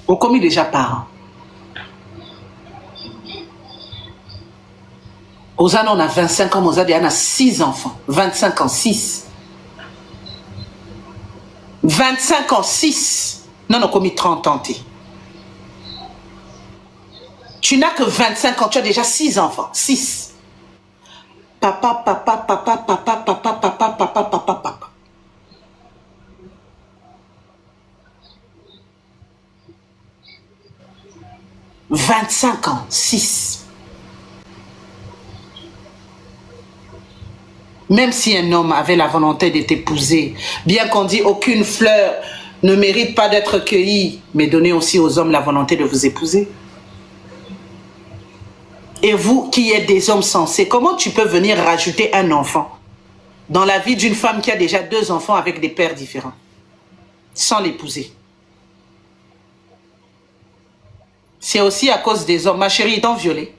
Au commis déjà parents. Ozana, on a 25 ans, Mozadi, on a 6 enfants. 25 ans, 6. 25 ans, 6. Non, on a commis 30 ans. Tu n'as que 25 ans, tu as déjà 6 enfants. 6. Papa, papa, papa, papa, papa, papa, papa, papa, papa. « 25 ans, 6. Même si un homme avait la volonté de t'épouser, bien qu'on dit aucune fleur ne mérite pas d'être cueillie, mais donnez aussi aux hommes la volonté de vous épouser. Et vous qui êtes des hommes sensés, comment tu peux venir rajouter un enfant dans la vie d'une femme qui a déjà 2 enfants avec des pères différents, sans l'épouser? C'est aussi à cause des hommes. Ma chérie, ils t'ont violé.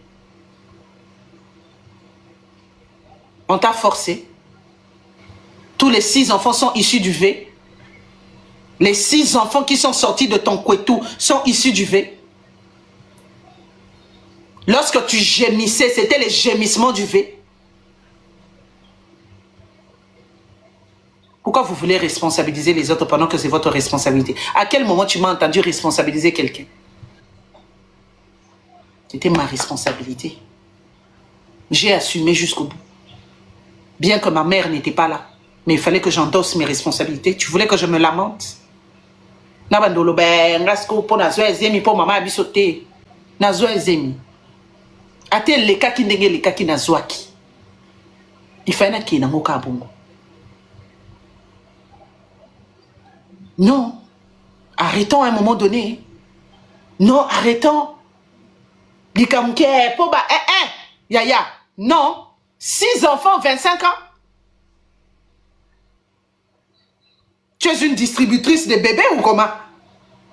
On t'a forcé. Tous les 6 enfants sont issus du V. Les 6 enfants qui sont sortis de ton couetou sont issus du V. Lorsque tu gémissais, c'était les gémissements du V. Pourquoi vous voulez responsabiliser les autres pendant que c'est votre responsabilité? À quel moment tu m'as entendu responsabiliser quelqu'un? C'était ma responsabilité. J'ai assumé jusqu'au bout. Bien que ma mère n'était pas là. Mais il fallait que j'endosse mes responsabilités. Tu voulais que je me lamente? Non. Arrêtons à un moment donné. Non, arrêtons. Yaya, non. 6 enfants, 25 ans. Tu es une distributrice de bébés ou comment?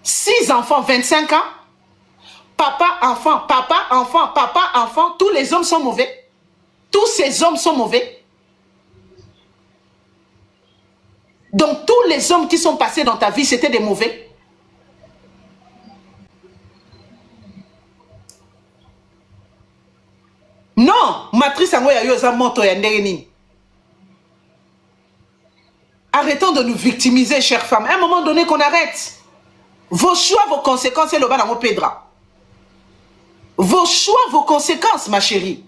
6 enfants, 25 ans. Papa, enfant, papa, enfant, papa, enfant. Tous les hommes sont mauvais. Tous ces hommes sont mauvais. Donc tous les hommes qui sont passés dans ta vie, c'était des mauvais. Non, matrice arrêtons de nous victimiser, chères femmes. À un moment donné qu'on arrête. Vos choix, vos conséquences, c'est le bas dans mon pédra. Vos choix, vos conséquences, ma chérie.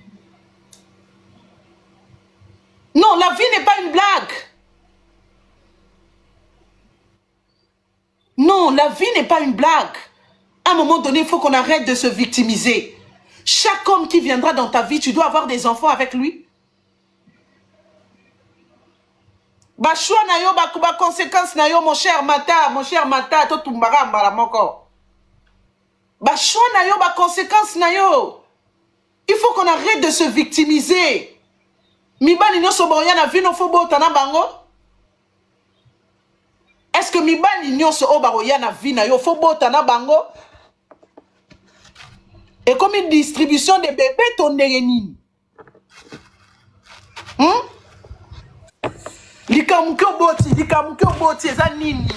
Non, la vie n'est pas une blague. Non, la vie n'est pas une blague. À un moment donné, il faut qu'on arrête de se victimiser. Chaque homme qui viendra dans ta vie, tu dois avoir des enfants avec lui. Choix na yo, conséquence na yo, mon cher Mata, to tumbara mbala moko. Choix na yo, conséquence na yo. Il faut qu'on arrête de se victimiser. Mibani no soboya na vie no fobo tana bango. Est-ce que mibani no so obaroya na vie na yo fobo tana bango? Et comme une distribution de bébés, ton nérénine. Likamukyo boti, eza nini.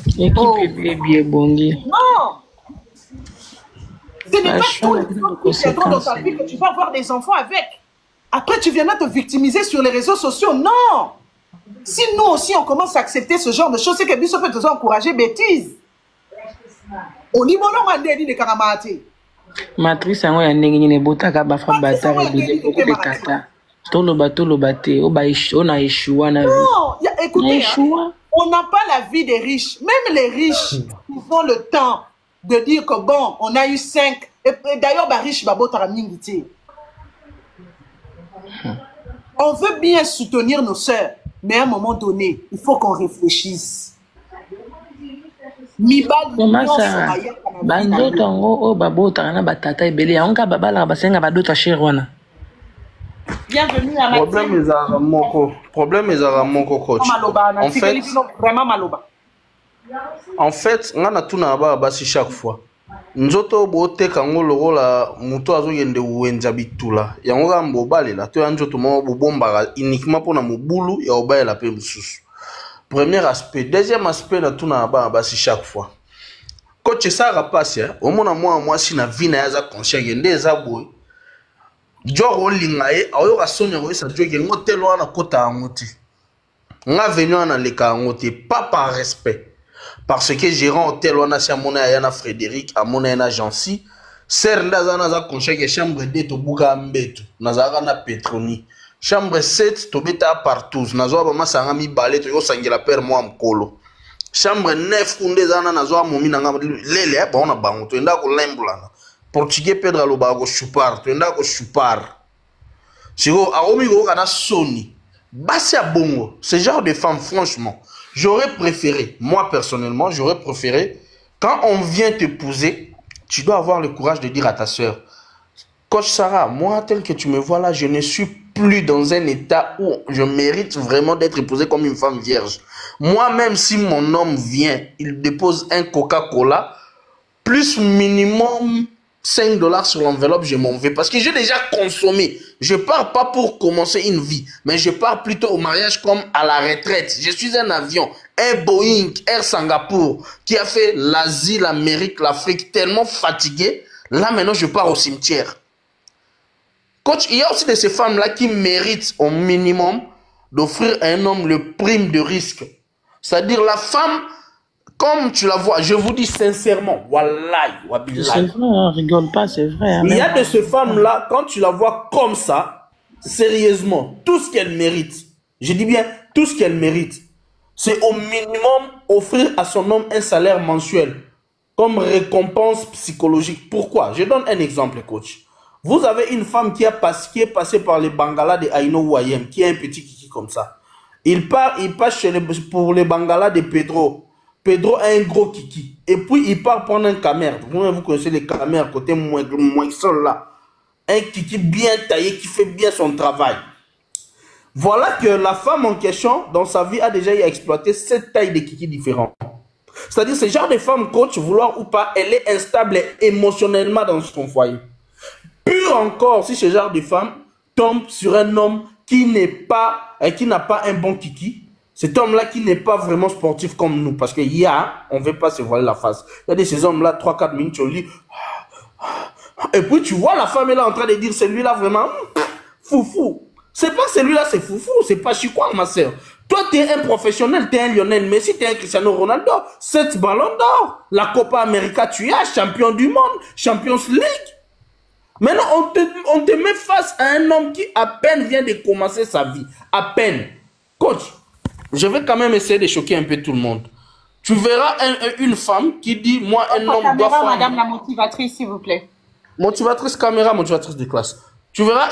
Équipe bien bongi. Non. Ce n'est pas tous les gens qui viendront dans ta vie que tu vas avoir des enfants avec. Après, tu viendras te victimiser sur les réseaux sociaux. Non. Si nous aussi, on commence à accepter ce genre de choses, c'est que Bissot peut te encourager bêtises. On y monte un délit de karamate. Matrice yango ya ndenge nyine botaka bafa batara bide ko kata. Tolo bate on a échoué na vie. Non, écoutez, on n'a pas la vie des riches. Même les riches, ils ont le temps de dire que bon, on a eu 5. Et d'ailleurs, bah riche babotara mingiti. On veut bien soutenir nos sœurs, mais à un moment donné, il faut qu'on réfléchisse. Comment ça? Bando tango o babota na batata ebele yango babala basenga badota cherwana. Bienvenue à Problème ezara moko coach. En fait, ngana tuna ba basi chaque fois. Nzoto bote kango lokola muto azoyende wenza bitula. Yango gambo balela to nzoto mo bobomba uniquement pona mobulu ya obaela pe mususu. Premier aspect. Deuxième aspect, na tout na basi chaque fois. Coach ça rapace, au moins moi si na vie na yaza conscient yende eza boy. Joro lingae, ayo ka sonya ko sa joke ngotelo na kota ngoti. Nga venu na leka ngoti pas par respect. Parce que gérant hôtel wana si amona yana Frédéric, amona yana Jancy, ser ndaza na za conscient que chambre 2 to buka mbeto, nazaka na Petroni. Chambre 7 to beta partout, nazo ba masanga mi balé to yo sangela père moi mkolo. Chambre 9 kunde zana nazo momi nanga lele ba ona bango to enda ko lembulana. Portugais Pedro loba ko chupar to enda ko chupar. Siko aomi ko kana soni. Basi à bongo, ce genre de femme franchement, j'aurais préféré, moi personnellement, j'aurais préféré quand on vient t'épouser, tu dois avoir le courage de dire à ta soeur, Coach Sarah, moi tel que tu me vois là, je ne suis plus dans un état où je mérite vraiment d'être épousé comme une femme vierge. Moi, même si mon homme vient, il dépose un Coca-Cola, plus minimum $5 sur l'enveloppe, je m'en vais. Parce que j'ai déjà consommé. Je pars pas pour commencer une vie, mais je pars plutôt au mariage comme à la retraite. Je suis un avion, un Boeing, Air Singapour, qui a fait l'Asie, l'Amérique, l'Afrique tellement fatigué. Là, maintenant, je pars au cimetière. Coach, il y a aussi de ces femmes-là qui méritent au minimum d'offrir à un homme le prime de risque. C'est-à-dire la femme, comme tu la vois, je vous dis sincèrement, wallahi, wabillahi. C'est vrai, on rigole pas, c'est vrai. Il y a de ces femmes-là, quand tu la vois comme ça, sérieusement, tout ce qu'elle mérite, je dis bien tout ce qu'elle mérite, c'est au minimum offrir à son homme un salaire mensuel comme récompense psychologique. Pourquoi? Je donne un exemple, coach. Vous avez une femme qui est passée par les Bangalas de Aino Wayem, qui est un petit kiki comme ça. Il passe pour les Bangalas de Pedro. Pedro a un gros kiki. Et puis, il part prendre un camère. Vous connaissez les camères côté moins seul là. Un kiki bien taillé qui fait bien son travail. Voilà que la femme en question, dans sa vie, a déjà exploité 7 tailles de kiki différents. C'est-à-dire, ce genre de femme, coach, vouloir ou pas, elle est instable émotionnellement dans son foyer. Pire encore, si ce genre de femme tombe sur un homme qui n'a pas un bon kiki, cet homme-là qui n'est pas vraiment sportif comme nous, parce qu'il y a, on ne veut pas se voiler la face. Il y a de ces hommes-là, 3-4 minutes, on lit. Et puis tu vois la femme est là en train de dire, celui-là vraiment, foufou. C'est pas celui-là, c'est foufou, c'est pas Chicoine, ma soeur. Toi, tu es un professionnel, tu es un Lionel Messi, tu es un Cristiano Ronaldo, 7 ballons d'or, la Copa América, tu es champion du monde, Champions League. Maintenant, on te met face à un homme qui à peine vient de commencer sa vie. À peine. Coach, je vais quand même essayer de choquer un peu tout le monde. Tu verras une femme qui dit, moi, un homme doit faire... Madame la motivatrice, s'il vous plaît. Motivatrice caméra, motivatrice de classe. Tu verras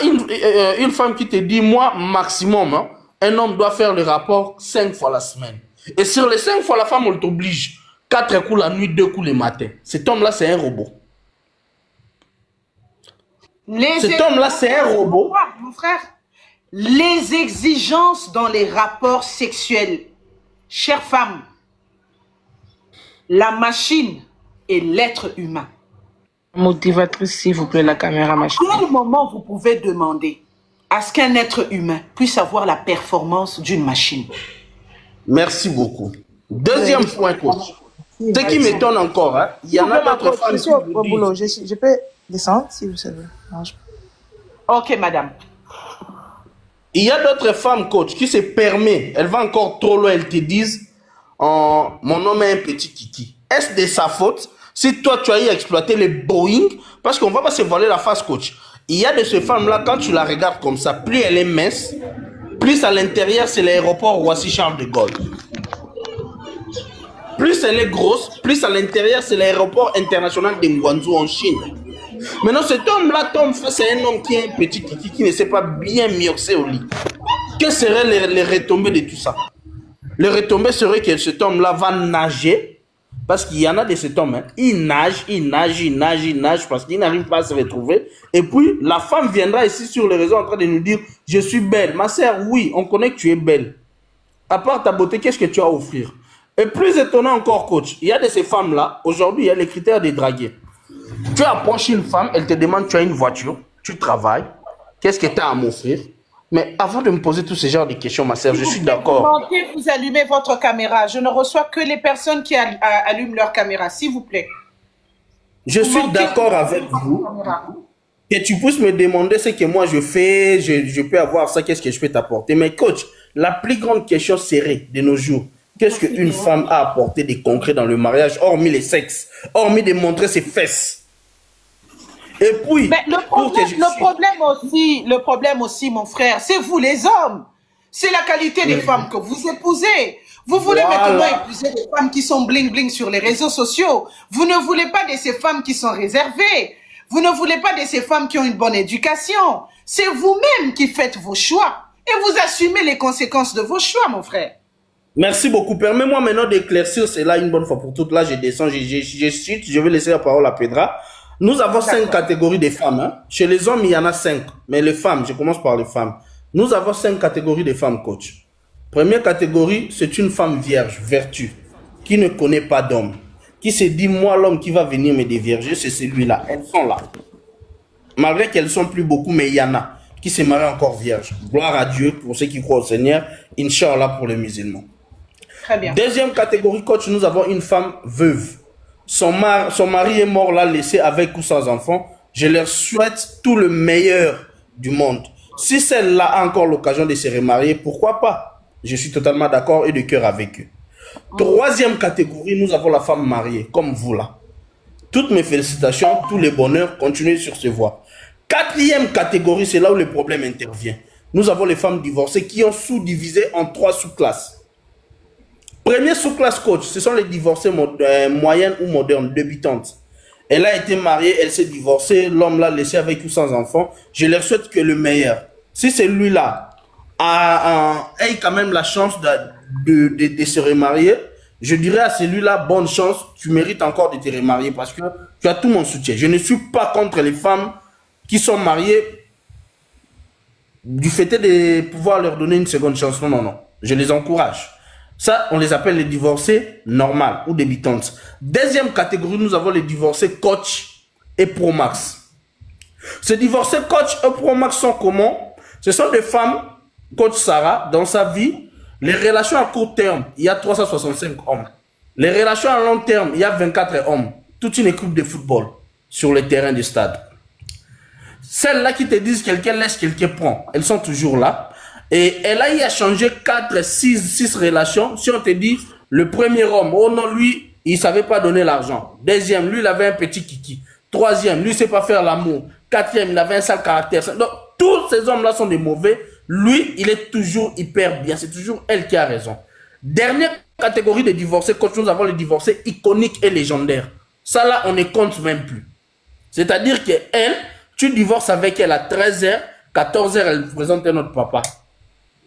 une femme qui te dit, moi, maximum, hein, un homme doit faire le rapport 5 fois la semaine. Et sur les 5 fois, la femme, on t'oblige. 4 coups la nuit, 2 coups le matin. Cet homme-là, c'est un robot. Cet homme-là, c'est un robot. Mon frère, les exigences dans les rapports sexuels, chère femme, la machine et l'être humain. Motivatrice, s'il vous plaît, la caméra machine. À quel moment vous pouvez demander à ce qu'un être humain puisse avoir la performance d'une machine? Merci beaucoup. Deuxième point, coach. Ce qui m'étonne encore, hein, il y en a d'autres femmes qui vous disent... Je peux descendre, si vous savez. Ok, madame. Il y a d'autres femmes, coach, qui se permettent, elles vont encore trop loin, elles te disent, mon homme est un petit kiki. Est-ce de sa faute si toi, tu as eu à exploiter les Boeing? Parce qu'on ne va pas se voiler la face, coach. Il y a de ces femmes-là, quand tu la regardes comme ça, plus elle est mince, plus à l'intérieur, c'est l'aéroport Roissy-Charles de Gaulle. Plus elle est grosse, plus à l'intérieur, c'est l'aéroport international de Guangzhou en Chine. Maintenant, cet homme-là tombe face à un homme qui est un petit kiki, qui ne sait pas bien mioxer au lit. Quelles seraient les retombées de tout ça? Les retombées seraient que cet homme-là va nager, parce qu'il y en a de cet homme, hein. Il nage, parce qu'il n'arrive pas à se retrouver. Et puis, la femme viendra ici sur les réseaux en train de nous dire, je suis belle. Ma sœur, oui, on connaît que tu es belle. À part ta beauté, qu'est-ce que tu as à offrir? Et plus étonnant encore, coach, il y a de ces femmes-là, aujourd'hui, il y a les critères des dragués. Tu approches une femme, elle te demande, tu as une voiture, tu travailles, qu'est-ce que tu as à m'offrir? Mais avant de me poser tous ces genres de questions, ma sœur, je suis d'accord. Vous allumez votre caméra. Je ne reçois que les personnes qui allument leur caméra, s'il vous plaît. Je suis d'accord avec vous. Que tu puisses me demander ce que moi je fais, je peux avoir ça, qu'est-ce que je peux t'apporter. Mais coach, la plus grande question serait de nos jours, qu'est-ce qu'une femme a apporté de concret dans le mariage, hormis les sexes, hormis de montrer ses fesses? Et puis, mais le problème aussi, mon frère, c'est vous les hommes. C'est la qualité des femmes que vous épousez. Vous voulez maintenant épouser des femmes qui sont bling-bling sur les réseaux sociaux. Vous ne voulez pas de ces femmes qui sont réservées. Vous ne voulez pas de ces femmes qui ont une bonne éducation. C'est vous-même qui faites vos choix. Et vous assumez les conséquences de vos choix, mon frère. Merci beaucoup. Permets-moi maintenant d'éclaircir cela une bonne fois pour toutes. Là, je descends, je vais laisser la parole à Pedra. Nous avons 5 catégories de femmes. Hein. Chez les hommes, il y en a 5. Mais les femmes, je commence par les femmes. Nous avons 5 catégories de femmes, coach. Première catégorie, c'est une femme vierge, vertu, qui ne connaît pas d'homme. Qui se dit, moi, l'homme qui va venir me dévierger, c'est celui-là. Elles sont là. Malgré qu'elles sont plus beaucoup, mais il y en a qui se marient encore vierges. Gloire à Dieu pour ceux qui croient au Seigneur. Inch'Allah pour les musulmans. Très bien. Deuxième catégorie, coach, nous avons une femme veuve. Son mari est mort, l'a laissé avec ou sans enfant. Je leur souhaite tout le meilleur du monde. Si celle-là a encore l'occasion de se remarier, pourquoi pas? Je suis totalement d'accord et de cœur avec eux. Troisième catégorie, nous avons la femme mariée, comme vous là. Toutes mes félicitations, tous les bonheurs, continuez sur ces voies. Quatrième catégorie, c'est là où le problème intervient. Nous avons les femmes divorcées qui ont sous-divisé en 3 sous-classes. Première sous-classe, coach, ce sont les divorcées moyennes ou modernes, débutantes. Elle a été mariée, elle s'est divorcée, l'homme l'a laissée avec ou sans enfant. Je leur souhaite que le meilleur. Si celui-là a quand même la chance de se remarier, je dirais à celui-là, bonne chance, tu mérites encore de te remarier parce que tu as tout mon soutien. Je ne suis pas contre les femmes qui sont mariées du fait de pouvoir leur donner une seconde chance. Non, non, non. Je les encourage. Ça, on les appelle les divorcés normales ou débutantes. Deuxième catégorie, nous avons les divorcés coach et pro-max. Ces divorcés coach et pro-max sont comment? Ce sont des femmes, coach Sarah, dans sa vie, les relations à court terme, il y a 365 hommes. Les relations à long terme, il y a 24 hommes. Toute une équipe de football sur le terrain du stade. Celles-là qui te disent quelqu'un laisse, quelqu'un prend, elles sont toujours là. Et elle a eu à changer 4, 6 relations. Si on te dit, le premier homme, oh non, lui, il ne savait pas donner l'argent. Deuxième, lui, il avait un petit kiki. Troisième, lui, il ne sait pas faire l'amour. Quatrième, il avait un sale caractère. Donc, tous ces hommes-là sont des mauvais. Lui, il est toujours hyper bien. C'est toujours elle qui a raison. Dernière catégorie de divorcés, quand nous avons les divorcés iconiques et légendaires. Ça, là, on ne compte même plus. C'est-à-dire que elle, tu divorces avec elle à 13h, 14h, elle présente notre papa.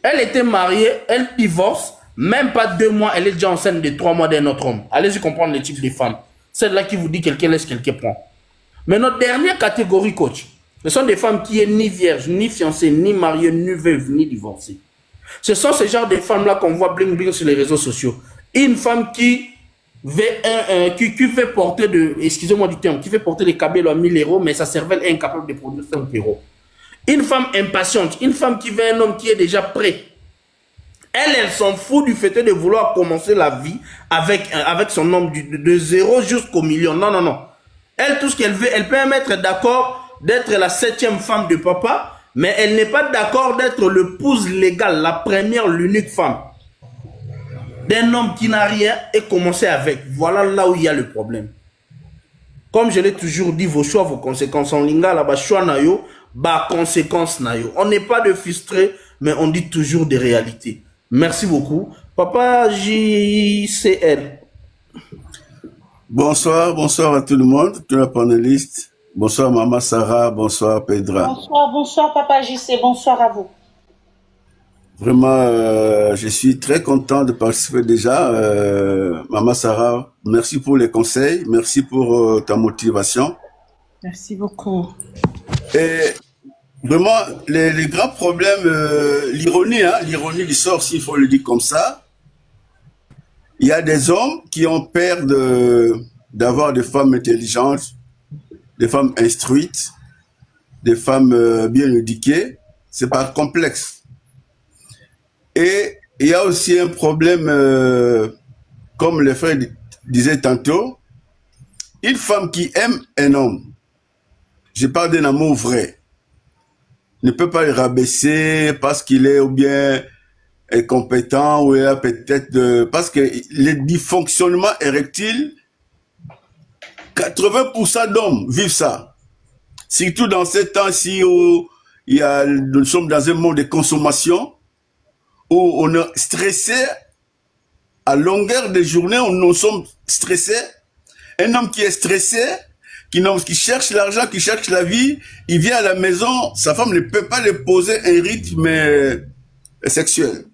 Elle était mariée, elle divorce, même pas 2 mois, elle est déjà enceinte de 3 mois d'un autre homme. Allez-y comprendre le type de femme. Celle-là qui vous dit quelqu'un laisse, quelqu'un prend. Mais notre dernière catégorie, coach, ce sont des femmes qui sont ni vierges, ni fiancées, ni mariées, ni veuves, ni divorcées. Ce sont ce genre de femmes-là qu'on voit bling bling sur les réseaux sociaux. Une femme qui fait porter excusez-moi du terme, qui fait porter des cabellos à 1000 €, mais sa cervelle est incapable de produire 5 €. Une femme impatiente, une femme qui veut un homme qui est déjà prêt. Elle s'en fout du fait de vouloir commencer la vie avec son homme de 0 jusqu'au million. Non, non, non. Elle, tout ce qu'elle veut, elle peut même être d'accord d'être la 7e femme de papa, mais elle n'est pas d'accord d'être l'épouse légale, la première, l'unique femme d'un homme qui n'a rien et commencer avec. Voilà là où il y a le problème. Comme je l'ai toujours dit, vos choix, vos conséquences. En lingala, bah, choix na yo, bah, conséquences na yo. On n'est pas de frustrés, mais on dit toujours des réalités. Merci beaucoup. Papa JCL. Bonsoir, bonsoir à tout le monde, tous les panélistes. Bonsoir Maman Sarah, bonsoir Pedra. Bonsoir, bonsoir Papa JC, bonsoir à vous. Vraiment, je suis très content de participer déjà. Maman Sarah, merci pour les conseils, merci pour ta motivation. Merci beaucoup. Et vraiment, les grands problèmes, l'ironie, hein, l'ironie du sort, s'il faut le dire comme ça. Il y a des hommes qui ont peur d'avoir des femmes intelligentes, des femmes instruites, des femmes bien éduquées. C'est pas complexe. Et il y a aussi un problème, comme le frère disait tantôt, une femme qui aime un homme, je parle d'un amour vrai, ne peut pas le rabaisser parce qu'il est ou bien est compétent ou il a peut-être parce que les dysfonctionnements érectiles, 80% d'hommes vivent ça. Surtout dans ces temps-ci où nous sommes dans un monde de consommation, où on est stressé à longueur de journée, nous sommes stressés. Un homme qui est stressé, qui cherche l'argent, qui cherche la vie, il vient à la maison, sa femme ne peut pas lui poser un rythme sexuel.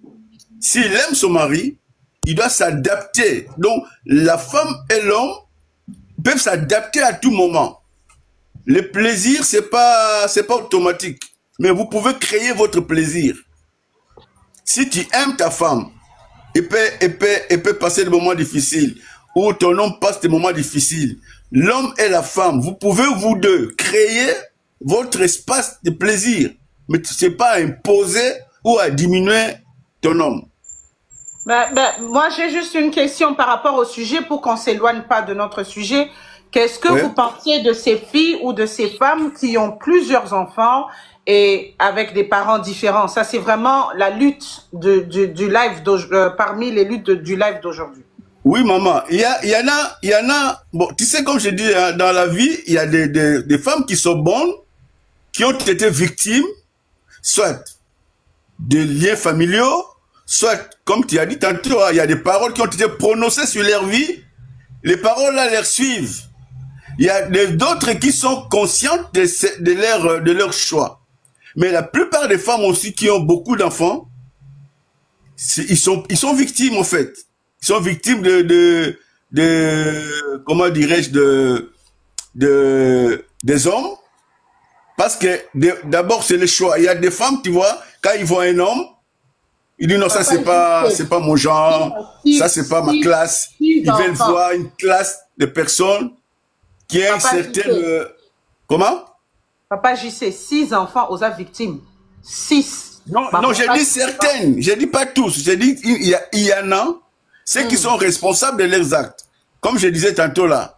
S'il aime son mari, il doit s'adapter. Donc, la femme et l'homme peuvent s'adapter à tout moment. Le plaisir, c'est pas automatique. Mais vous pouvez créer votre plaisir. Si tu aimes ta femme, elle peut passer des moments difficiles, ou ton homme passe des moments difficiles. L'homme et la femme, vous pouvez vous deux créer votre espace de plaisir. Mais ce n'est pas à imposer ou à diminuer ton homme. Moi, j'ai juste une question par rapport au sujet pour qu'on ne s'éloigne pas de notre sujet. Qu'est-ce que vous pensez de ces filles ou de ces femmes qui ont plusieurs enfants et avec des parents différents? Ça, c'est vraiment la lutte du live parmi les luttes du live d'aujourd'hui. Oui, maman. Il y en a. Bon, tu sais, comme je dis, hein, dans la vie, il y a des femmes qui sont bonnes, qui ont été victimes, soit de liens familiaux, soit, comme tu as dit tantôt, il y a des paroles qui ont été prononcées sur leur vie. Les paroles là les suivent. Il y a d'autres qui sont conscientes de leur choix. Mais la plupart des femmes aussi qui ont beaucoup d'enfants, ils sont victimes en fait. Ils sont victimes comment dirais-je, des hommes. Parce que d'abord c'est le choix. Il y a des femmes, tu vois, quand ils voient un homme, ils disent non, ça c'est pas mon genre, ça c'est pas ma classe. Ils veulent voir une classe de personnes qui a une certaine... Comment? Papa JC, 6 enfants aux victimes. 6. Non, j'ai dit certaines. Je dis pas tous. J'ai dit il y en a ceux qui sont responsables de leurs actes. Comme je disais tantôt là.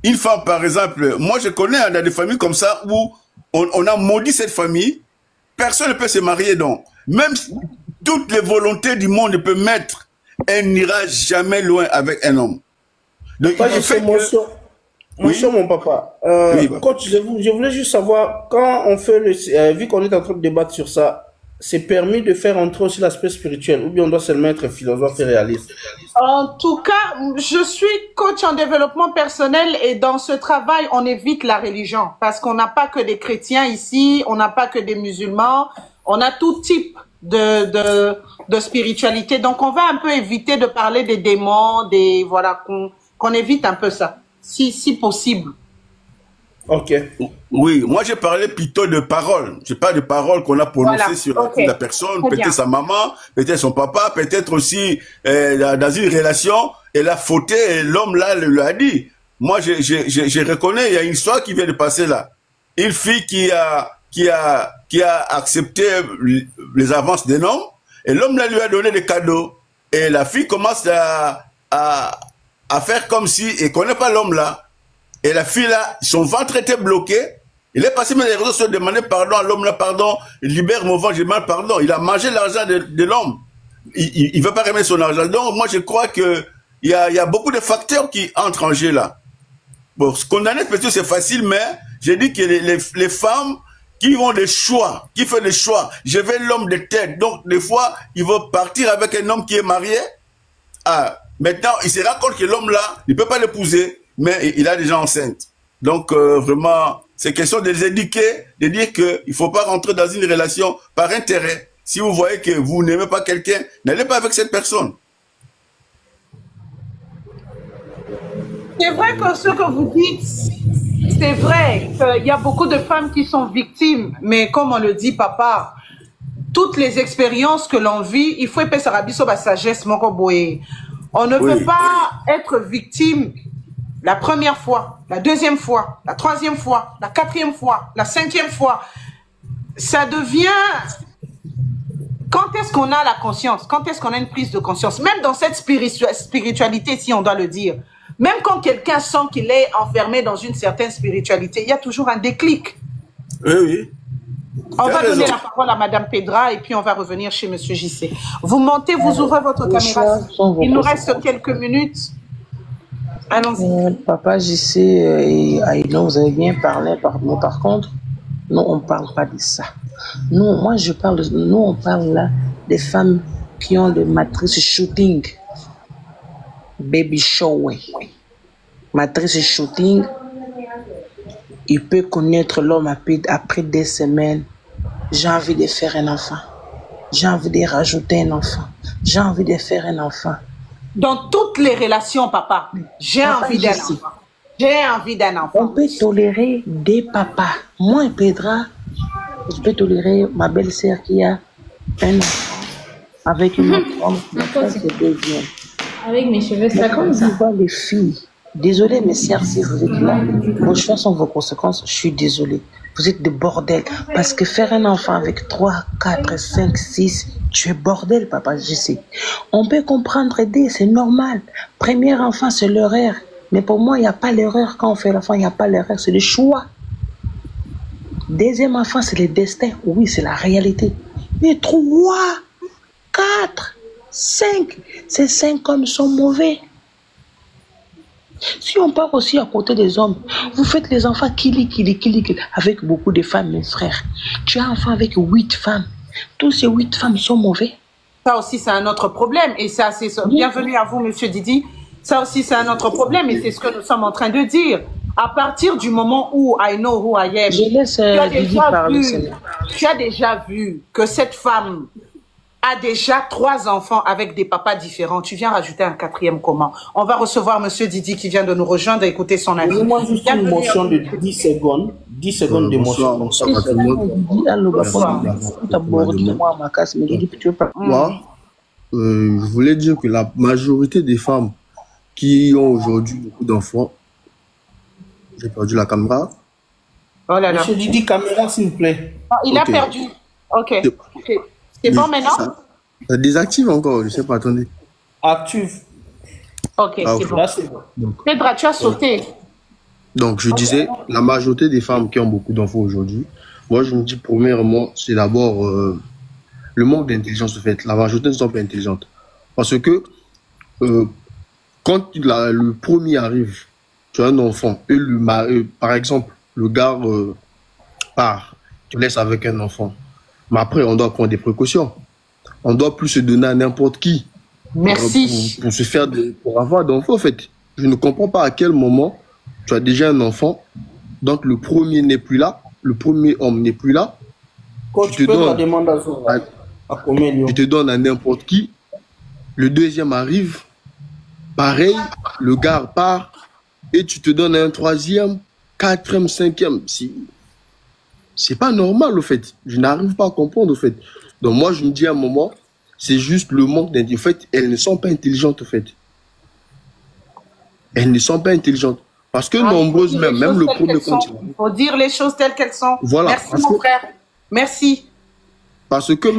Une femme, par exemple, moi je connais dans des familles comme ça où on a maudit cette famille. Personne ne peut se marier donc. Même toutes les volontés du monde peut mettre, elle n'ira jamais loin avec un homme. Donc il fait Monsieur mon papa, coach, je voulais juste savoir, quand on fait vu qu'on est en train de débattre sur ça, c'est permis de faire entrer aussi l'aspect spirituel, ou bien on doit seulement être philosophe et réaliste? En tout cas, je suis coach en développement personnel et dans ce travail, on évite la religion parce qu'on n'a pas que des chrétiens ici, on n'a pas que des musulmans, on a tout type de spiritualité. Donc, on va un peu éviter de parler des démons, voilà, qu'on évite un peu ça. Si possible. Ok. Oui, moi j'ai parlé plutôt de paroles. Je parle de paroles qu'on a prononcées sur la personne, peut-être sa maman, peut-être son papa, peut-être aussi dans une relation, elle a fauté et l'homme là le a dit. Moi je reconnais, il y a une histoire qui vient de passer là. Une fille qui a accepté les avances d'un homme et l'homme là lui a donné des cadeaux. Et la fille commence à faire comme si elle connaît pas l'homme là. Et la fille là, son ventre était bloqué. Il est passé, mais les réseaux se demandaient pardon à l'homme là, pardon, libère mon ventre, j'ai mal, pardon. Il a mangé l'argent de l'homme. Il veut pas remettre son argent. Donc moi je crois que il y a beaucoup de facteurs qui entrent en jeu là. Bon, se condamner peut-être c'est facile, mais j'ai dit que les femmes qui ont des choix, qui font des choix, je veux l'homme de tête. Donc des fois, ils vont partir avec un homme qui est marié. Ah, maintenant, il se rend compte que l'homme là, il ne peut pas l'épouser, mais il a déjà enceinte. Donc, vraiment, c'est question de les éduquer, de dire qu'il ne faut pas rentrer dans une relation par intérêt. Si vous voyez que vous n'aimez pas quelqu'un, n'allez pas avec cette personne. C'est vrai que ce que vous dites, c'est vrai qu'il y a beaucoup de femmes qui sont victimes, mais comme on le dit, papa, toutes les expériences que l'on vit, il faut épaisser la sagesse, mon roboé. On ne peut pas être victime la première fois, la deuxième fois, la troisième fois, la quatrième fois, la cinquième fois. Ça devient Quand est-ce qu'on a la conscience? Quand est-ce qu'on a une prise de conscience? Même dans cette spiritualité, si on doit le dire, même quand quelqu'un sent qu'il est enfermé dans une certaine spiritualité, il y a toujours un déclic. Oui, oui. On va donner la parole à Madame Pedra et puis on va revenir chez Monsieur JC. Vous montez, vous ouvrez votre caméra. Il nous reste quelques minutes. Allons-y. Papa JC et Aïlon, vous avez bien parlé, par contre, nous, on ne parle pas de ça. Nous, on parle là des femmes qui ont des matrices shooting, baby shower. Matrice shooting, il peut connaître l'homme après des semaines. J'ai envie de faire un enfant. J'ai envie de rajouter un enfant. J'ai envie de faire un enfant. Dans toutes les relations, papa, j'ai envie d'un enfant. J'ai envie d'un enfant. On peut tolérer des papas. Moi et Pedra, je peux tolérer ma belle-sœur qui a un enfant avec une autre femme. C'est deuxième. Avec mes cheveux, ça comme ça. Je vois les filles. Désolé, mes sœurs, si vous êtes là, vos choix sont vos conséquences. Je suis désolé. Vous êtes de bordel. Parce que faire un enfant avec 3, 4, 5, 6, tu es bordel, papa, je sais. On peut comprendre, aider, c'est normal. Premier enfant, c'est l'erreur. Mais pour moi, il n'y a pas l'erreur. Quand on fait l'enfant, il n'y a pas l'erreur. C'est le choix. Deuxième enfant, c'est le destin. Oui, c'est la réalité. Mais 3, 4, 5, ces 5 hommes sont mauvais. Si on part aussi à côté des hommes, vous faites les enfants kili, avec beaucoup de femmes, mes frères. Tu as un enfant avec 8 femmes. Tous ces 8 femmes sont mauvais. Ça aussi, c'est un autre problème. Et ça, c'est bienvenue à vous, Monsieur Didi. Ça aussi, c'est un autre problème. Et c'est ce que nous sommes en train de dire. À partir du moment où I know who I am, je laisse Didi parler. Tu as déjà vu que cette femme a déjà 3 enfants avec des papas différents. Tu viens rajouter un 4e comment? On va recevoir Monsieur Didi qui vient de nous rejoindre et écouter son avis. Moi, juste une motion de 10 secondes. 10 secondes de motion. Moi, je voulais dire que la majorité des femmes qui ont aujourd'hui beaucoup d'enfants, j'ai perdu la caméra. Oh là là. Monsieur Didi, caméra, s'il vous plaît. Il a perdu. Ok. C'est bon maintenant? Ça désactive encore, je ne sais pas, attendez. Active. Ok, c'est bon. Là, c'est bon. Pedra, tu as sauté. Donc, je disais, la majorité des femmes qui ont beaucoup d'enfants aujourd'hui, moi, je me dis, premièrement, c'est d'abord le manque d'intelligence, en fait. La majorité ne sont pas intelligentes. Parce que quand le premier arrive, tu as un enfant, et par exemple, le gars part, tu laisses avec un enfant. Mais après, on doit prendre des précautions. On ne doit plus se donner à n'importe qui. Merci. Pour avoir d'enfants, en fait. Je ne comprends pas à quel moment tu as déjà un enfant, donc le premier n'est plus là, le premier homme n'est plus là. Tu te donnes à n'importe qui. Le deuxième arrive, pareil, le gars part, et tu te donnes à un 3e, 4e, 5e. C'est pas normal, au fait. Je n'arrive pas à comprendre, au fait. Donc, moi, je me dis à un moment, c'est juste le manque d'intelligence. En fait, elles ne sont pas intelligentes, au fait. Elles ne sont pas intelligentes. Parce que nombreuses, même le premier continent. Il faut dire les choses telles qu'elles sont. Voilà. Merci, mon frère. Merci. Parce que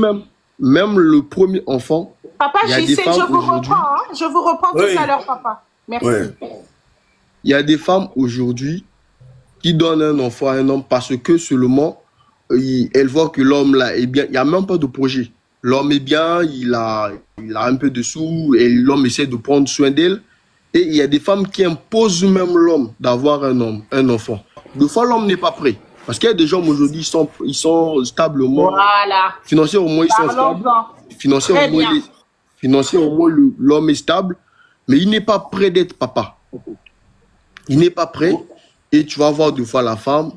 même le premier enfant. Papa, je vous reprends. Hein? Je vous reprends tout à l'heure, papa. Merci. Ouais. Il y a des femmes aujourd'hui qui donnent un enfant à un homme parce que seulement elles voient que l'homme là est bien. Il n'y a même pas de projet. L'homme est bien, il a un peu de sous et l'homme essaie de prendre soin d'elle. Et il y a des femmes qui imposent même l'homme d'avoir un enfant. Des fois, l'homme n'est pas prêt. Parce qu'il y a des gens aujourd'hui, ils sont stables au moins. Voilà. Financièrement, ils sont stables. Financièrement, l'homme est stable. Mais il n'est pas prêt d'être papa. Il n'est pas prêt. Et tu vas voir des fois la femme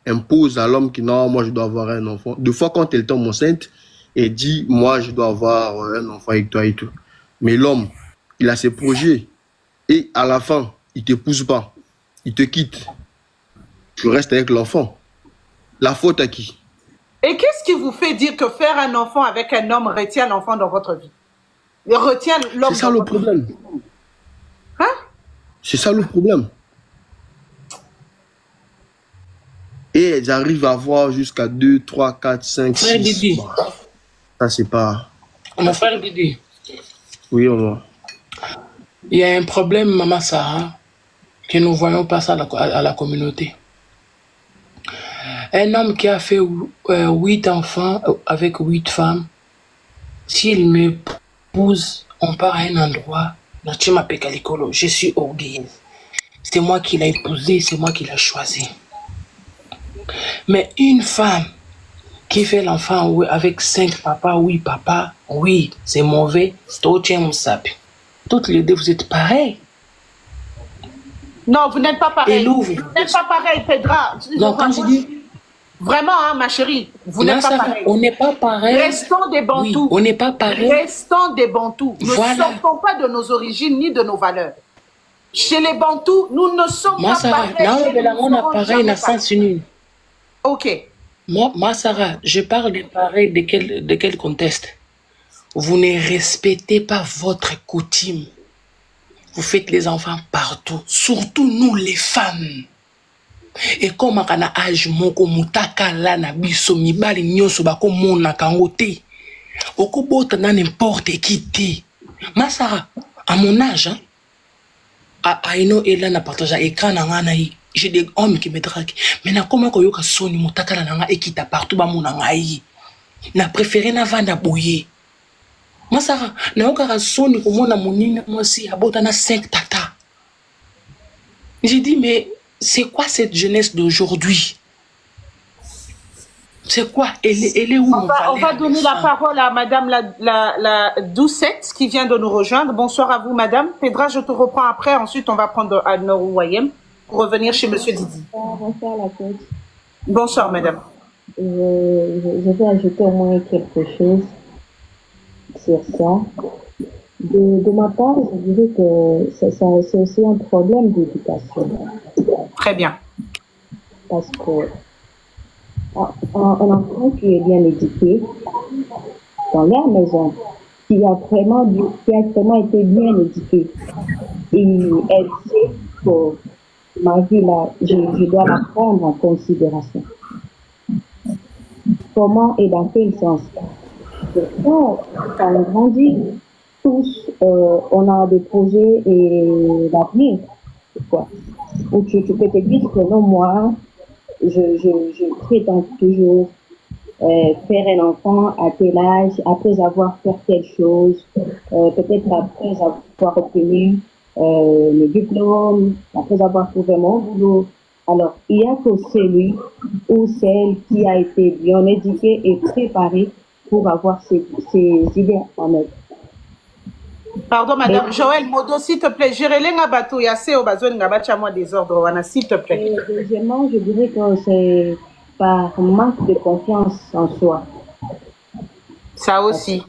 impose à l'homme qui non, moi je dois avoir un enfant. Des fois, quand elle tombe enceinte, elle dit, moi je dois avoir un enfant avec toi et tout. Mais l'homme, il a ses projets. Et à la fin, il ne t'épouse pas. Il te quitte. Tu restes avec l'enfant. La faute à qui? Et qu'est-ce qui vous fait dire que faire un enfant avec un homme retient l'enfant dans votre vie? Il retient l'homme. C'est ça le problème. Hein? C'est ça le problème. Et elles arrivent à avoir jusqu'à 2, 3, 4, 5, 6. Ça, c'est pas... Mon frère Didi. Oui, au moins. Il y a un problème, Maman Sarah, que nous voyons passer à la communauté. Un homme qui a fait 8 enfants avec 8 femmes, s'il m'épouse, on part à un endroit, je suis orgueilleuse. C'est moi qui l'ai épousé, c'est moi qui l'ai choisi. Mais une femme qui fait l'enfant avec 5 papas, 8 papas, oui, c'est mauvais, toutes les deux, vous êtes pareils. Non, vous n'êtes pas pareil. Vous n'êtes pas pareil, Pedra. Non, quand je dis... Vraiment, hein, ma chérie, vous n'êtes pas pareil. On n'est pas pareil. Restons des Bantous. Oui, on n'est pas pareil. Restons des Bantous. Nous ne sortons pas de nos origines ni de nos valeurs. Chez les Bantous, nous ne sommes pas pareils. On a pareil dans sens unique. Ok. Moi, Sarah, je parle de pareil de quel contexte? Vous ne respectez pas votre coutume. Vous faites les enfants partout, surtout nous les femmes. Et comme à un âge moko mutaka la na biso mibali nyonso bako mona kango te. Oko bota na n'importe qui te. Ma Sarah, à mon âge, Aino et là na partage écran na ngana yi. J'ai des hommes qui me draguent. Mais na comment ko yoka soni mutaka la nga ekita partout ba mona ngai. Na préféré na vanda boye. Ma Sarah, na yoka soni ko mona monina moi si abota na 5 tata. J'ai dit mais c'est quoi cette jeunesse d'aujourd'hui? C'est quoi? Elle est où? On va donner la parole à madame la Doucette qui vient de nous rejoindre. Bonsoir à vous, madame. Pedra, je te reprends après. Ensuite, on va prendre Anor Ouayem pour revenir chez monsieur Didi. Bonsoir, la coach. Bonsoir, madame. Je vais ajouter au moins quelque chose sur ça. De ma part, je dirais que c'est aussi un problème d'éducation. Très bien. Parce que un enfant qui est bien éduqué dans leur maison, qui a vraiment été bien éduqué, et elle sait que ma vie là, je dois la prendre en considération. Comment et dans quel sens? Quand on grandit, tous, on a des projets et l'avenir, quoi. Où tu peux te dire que non, moi, je prétends toujours faire un enfant à tel âge, après avoir fait telle chose, peut-être après avoir obtenu le diplôme, après avoir trouvé mon boulot. Alors, il y a que celui ou celle qui a été bien éduqué et préparé pour avoir ces idées en œuvre. Pardon, madame. Joël Modo, s'il te plaît, Jérélenga Bato, Yassé Obazoun Ngabacha, moi désordre, Wana, s'il te plaît. Et deuxièmement, je dirais que c'est par manque de confiance en soi. Ça aussi.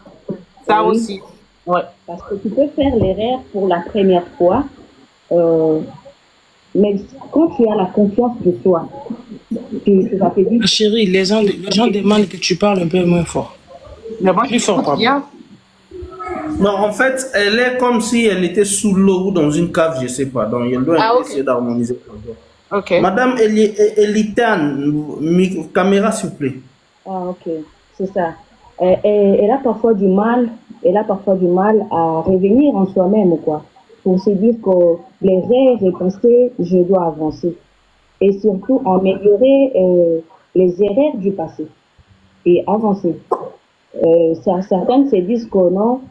Ça oui. aussi. Ouais. Parce que tu peux faire l'erreur pour la première fois, mais quand tu as la confiance de soi, tu vas te dire... Chérie, les gens demandent que tu parles un peu moins fort. Plus fort, pardon. Non, en fait, elle est comme si elle était sous l'eau ou dans une cave, je ne sais pas. Donc, elle doit essayer d'harmoniser. Ok. Madame Elitane, caméra, s'il vous plaît. Ah, ok. C'est ça. Elle a parfois du mal à revenir en soi-même, quoi. Pour se dire que les rêves est passé, je dois avancer. Et surtout, améliorer les erreurs du passé. Et avancer. Certaines se disent que non,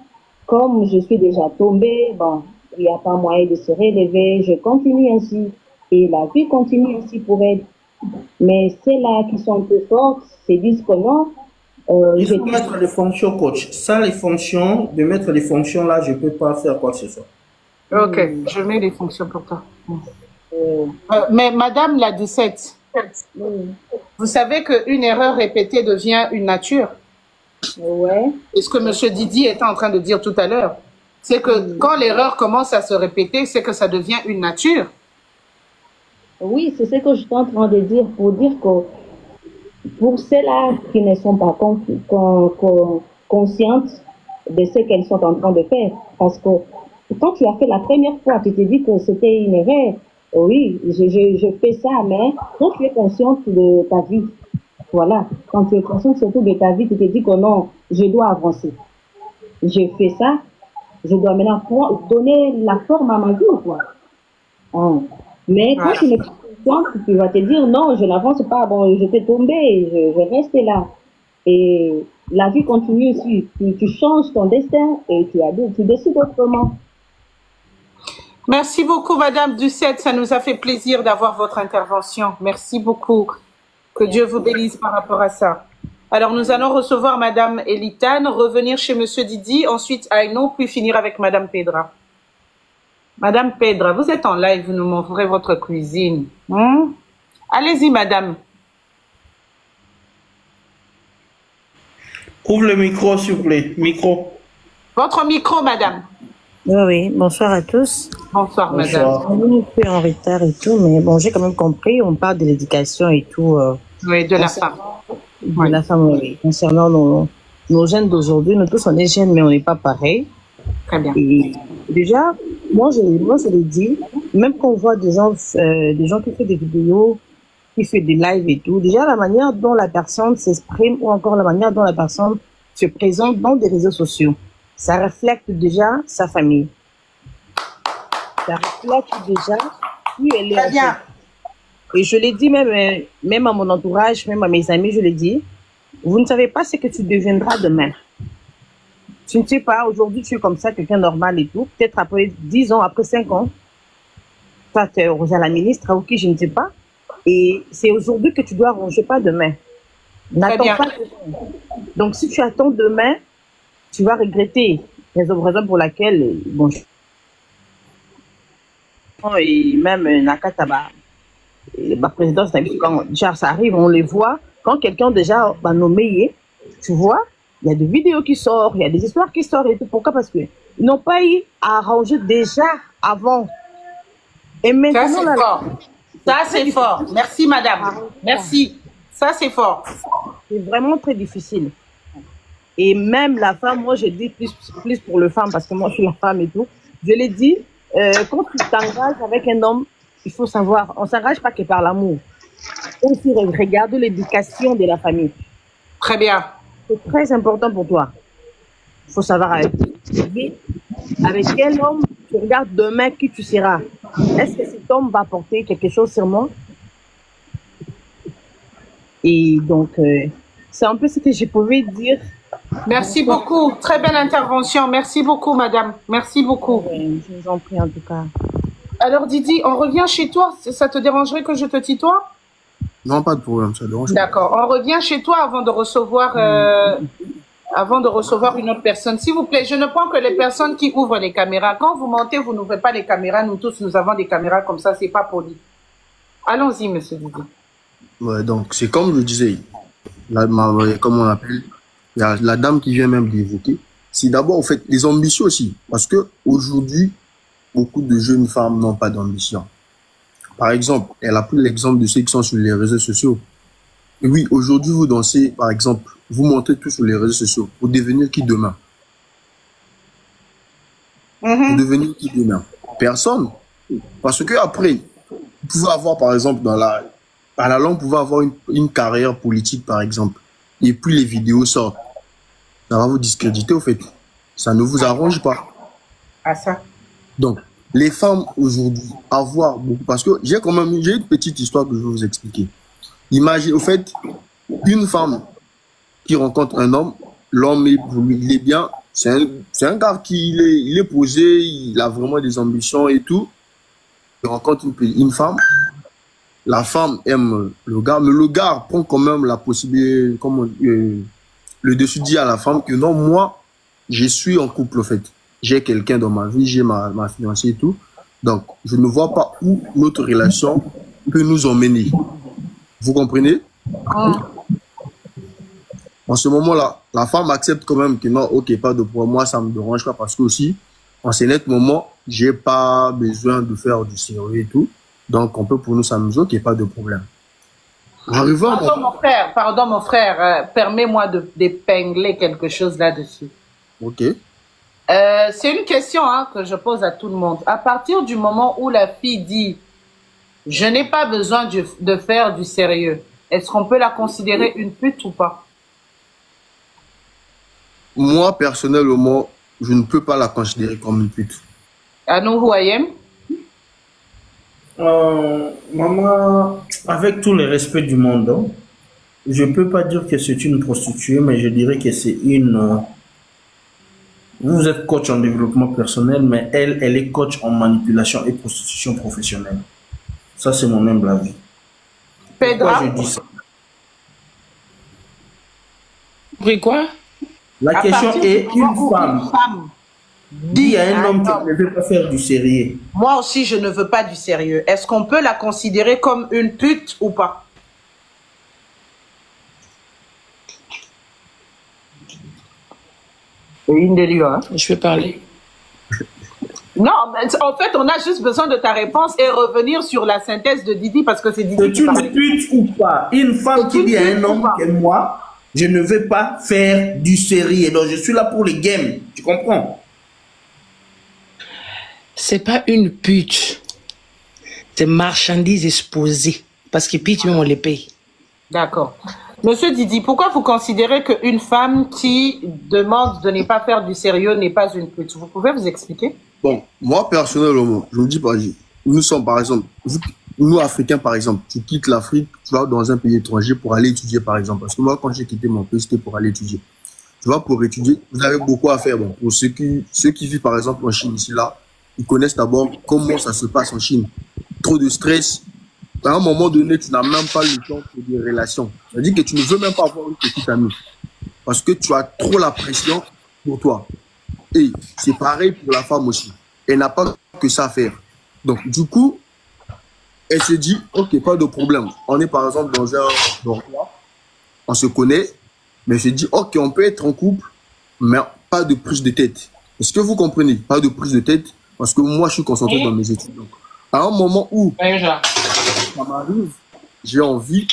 comme je suis déjà tombée, bon, il n'y a pas moyen de se relever, je continue ainsi. Et la vie continue ainsi pour elle. Mais celles-là qui sont un peu fortes se disent que non. Il faut mettre les fonctions, coach. Ça, les fonctions, de mettre les fonctions là, je ne peux pas faire quoi que ce soit. Ok, je mets les fonctions pour toi. Mais madame la 17, vous savez qu'une erreur répétée devient une nature. Ouais. Et ce que M. Didi était en train de dire tout à l'heure, c'est que quand l'erreur commence à se répéter, c'est que ça devient une nature. Oui, c'est ce que je suis en train de dire, pour dire que pour celles-là qui ne sont pas conscientes de ce qu'elles sont en train de faire, parce que quand tu as fait la première fois, tu te dis que c'était une erreur. Oui, je fais ça, mais quand tu es consciente de ta vie, Voilà. Quand tu es conscient surtout de ta vie, tu te dis que non, je dois avancer. J'ai fait ça, je dois maintenant donner la forme à ma vie, quoi. Hein. Mais quand tu n'es pas consciente, tu vas te dire non, je n'avance pas, bon, je vais tomber, je reste là. Et la vie continue aussi. Tu changes ton destin et tu décides autrement. Merci beaucoup, Madame Ducette. Ça nous a fait plaisir d'avoir votre intervention. Merci beaucoup. Que Dieu vous bénisse par rapport à ça. Alors, nous allons recevoir Madame Elitane, revenir chez Monsieur Didi, ensuite Aïno, puis finir avec Madame Pedra. Madame Pedra, vous êtes en live, vous nous montrerez votre cuisine. Allez-y, Madame. Ouvre le micro, s'il vous plaît. Micro. Votre micro, Madame. Oui, bonsoir à tous. Bonsoir, Madame. On est un peu en retard et tout, mais bon, j'ai quand même compris, on parle de l'éducation et tout. Oui, de la femme. De la femme, oui. Concernant nos jeunes d'aujourd'hui, nous tous, on est jeunes, mais on n'est pas pareil. Très bien. Et déjà, moi, je l'ai dit, même quand on voit des gens qui font des vidéos, qui font des lives et tout, déjà, la manière dont la personne s'exprime ou encore la manière dont la personne se présente dans des réseaux sociaux, ça reflète déjà sa famille. Ça reflète déjà qui elle est. Très bien. Et je l'ai dit même à mon entourage, même à mes amis, je l'ai dit, vous ne savez pas ce que tu deviendras demain. Tu ne sais pas, aujourd'hui tu es comme ça, quelqu'un normal et tout, peut-être après 10 ans, après 5 ans, toi tu es à la ministre, ou qui, je ne sais pas, et c'est aujourd'hui que tu dois ranger, pas demain. N'attends pas demain. Donc si tu attends demain, tu vas regretter. Raison pour laquelle, bon, et même Nakataba, la présidence, quand déjà ça arrive, on les voit, quand quelqu'un déjà va nommer, tu vois, il y a des vidéos qui sortent, il y a des histoires qui sortent et tout. Pourquoi? Parce qu'ils n'ont pas eu à arranger déjà avant. Et maintenant, ça, c'est fort. Ça, c'est fort. Merci, madame. Merci. Ça, c'est fort. C'est vraiment très difficile. Et même la femme, moi, je dis plus pour le femme, parce que moi, je suis la femme et tout. Je l'ai dit, quand tu t'engages avec un homme, il faut savoir, on ne s'engage pas que par l'amour. Il faut aussi regarder l'éducation de la famille. Très bien. C'est très important pour toi. Il faut savoir avec quel homme tu regardes demain qui tu seras. Est-ce que cet homme va apporter quelque chose sur moi? Et donc, c'est un peu ce que je pouvais dire. Merci beaucoup. Très belle intervention. Merci beaucoup, madame. Merci beaucoup. Je vous en prie, en tout cas. Alors, Didi, on revient chez toi. Ça te dérangerait que je te tutoie? Non, pas de problème, ça dérange. D'accord. On revient chez toi avant de recevoir, une autre personne. S'il vous plaît, je ne prends que les personnes qui ouvrent les caméras. Quand vous montez, vous n'ouvrez pas les caméras. Nous tous, nous avons des caméras comme ça. C'est pas poli. Allons-y, monsieur Didi. Ouais, donc, c'est comme je disais, comme on appelle, il y a la dame qui vient même d'évoquer. C'est d'abord, en fait, les ambitions aussi. Parce que aujourd'hui, beaucoup de jeunes femmes n'ont pas d'ambition. Par exemple, elle a pris l'exemple de ceux qui sont sur les réseaux sociaux. Et oui, aujourd'hui, vous dansez, par exemple, vous montrez tout sur les réseaux sociaux. Pour devenir qui demain? Pour devenir qui demain? Personne. Parce que après, vous pouvez avoir, par exemple, à la longue, vous pouvez avoir une carrière politique, par exemple. Et puis les vidéos sortent. Ça va vous discréditer, au fait. Ça ne vous arrange pas. Ah, ça. Donc, les femmes aujourd'hui, avoir beaucoup, parce que j'ai une petite histoire que je vais vous expliquer. Imaginez, au fait, une femme qui rencontre un homme, l'homme il est bien, c'est un gars il est posé, il a vraiment des ambitions et tout. Il rencontre une femme, la femme aime le gars, mais le gars prend quand même la possibilité, le dessus dit à la femme que non, moi, je suis en couple, au fait. J'ai quelqu'un dans ma vie, j'ai ma fiancée et tout. Donc, je ne vois pas où notre relation peut nous emmener. Vous comprenez? En ce moment-là, la femme accepte quand même que non, ok, pas de problème, moi, ça me dérange pas parce que aussi, en ce net moment, j'ai pas besoin de faire du sérieux et tout. Donc, on peut pour nous s'amuser, ok, pas de problème. Pardon, mon frère, permets-moi d'épingler quelque chose là-dessus. Ok. C'est une question que je pose à tout le monde. À partir du moment où la fille dit « Je n'ai pas besoin de faire du sérieux », est-ce qu'on peut la considérer une pute ou pas? Moi, personnellement, je ne peux pas la considérer comme une pute. Anou Ayem? Maman, avec tout le respect du monde, hein, je ne peux pas dire que c'est une prostituée, mais je dirais que c'est une... Vous êtes coach en développement personnel, mais elle est coach en manipulation et prostitution professionnelle. Ça, c'est mon humble avis. Pedra? Pourquoi je dis ça? Oui, quoi? La question est une femme dit à un homme qui ne veut pas faire du sérieux. Moi aussi, je ne veux pas du sérieux. Est-ce qu'on peut la considérer comme une pute ou pas? C'est une délire, hein? Je vais parler. Non, en fait, on a juste besoin de ta réponse et revenir sur la synthèse de Didi parce que c'est Didi qui parlait. C'est une pute ou pas? Une femme qui dit à un homme que moi, je ne veux pas faire du sérieux. Donc, je suis là pour le game. Tu comprends? C'est pas une pute. C'est marchandise exposée. Parce que pute, même on les paye. D'accord. Monsieur Didi, pourquoi vous considérez qu'une femme qui demande de ne pas faire du sérieux n'est pas une pute? Vous pouvez vous expliquer? Bon, moi, personnellement, je me dis pas, nous sommes, par exemple, nous, Africains, par exemple, tu quittes l'Afrique, tu vas dans un pays étranger pour aller étudier, par exemple. Parce que moi, quand j'ai quitté mon pays, c'était pour aller étudier. Tu vois, pour étudier, vous avez beaucoup à faire. Bon, pour ceux qui vivent, par exemple, en Chine, ici, là, ils connaissent d'abord comment ça se passe en Chine. Trop de stress. À un moment donné, tu n'as même pas le temps pour des relations. C'est-à-dire que tu ne veux même pas avoir une petite amie. Parce que tu as trop la pression pour toi. Et c'est pareil pour la femme aussi. Elle n'a pas que ça à faire. Donc, du coup, elle se dit, ok, pas de problème. On est par exemple dans un dortoir, on se connaît, mais elle se dit, ok, on peut être en couple, mais pas de prise de tête. Est-ce que vous comprenez? Pas de prise de tête, parce que moi, je suis concentré dans mes études. Donc, à un moment où ça m'arrive, j'ai envie,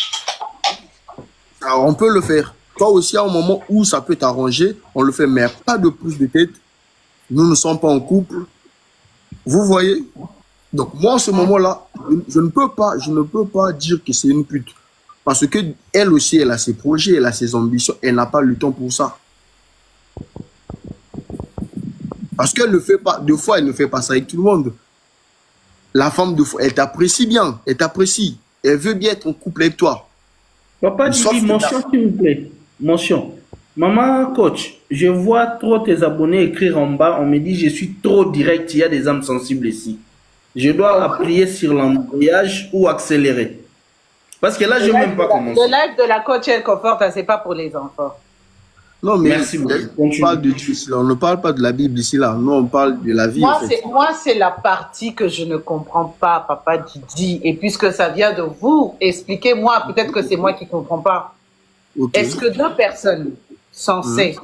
alors on peut le faire. Toi aussi, à un moment où ça peut t'arranger, on le fait, mais pas de prise de tête. Nous ne sommes pas en couple. Vous voyez? Donc, moi, en ce moment-là, je ne peux pas dire que c'est une pute. Parce que elle aussi, elle a ses projets, elle a ses ambitions, elle n'a pas le temps pour ça. Parce qu'elle ne fait pas, deux fois, elle ne fait pas ça avec tout le monde. La femme, deux fois, elle t'apprécie bien, elle t'apprécie. Elle veut bien être en couple avec toi. Papa Didi, mention s'il vous plaît. Mention. Maman coach, je vois trop tes abonnés écrire en bas, on me dit je suis trop direct, il y a des âmes sensibles ici. Je dois appuyer sur l'embrayage ou accélérer. Parce que là, je n'ai même pas commencé. Le live de la coach El Confort, c'est pas pour les enfants. Non, mais merci beaucoup. On parle de Dieu ici, là. On ne parle pas de la Bible ici, là. Non, on parle de la vie. Moi, c'est la partie que je ne comprends pas, Papa Didi. Et puisque ça vient de vous, expliquez-moi, peut-être que c'est moi qui ne comprends pas. Okay. Est-ce que deux personnes sensées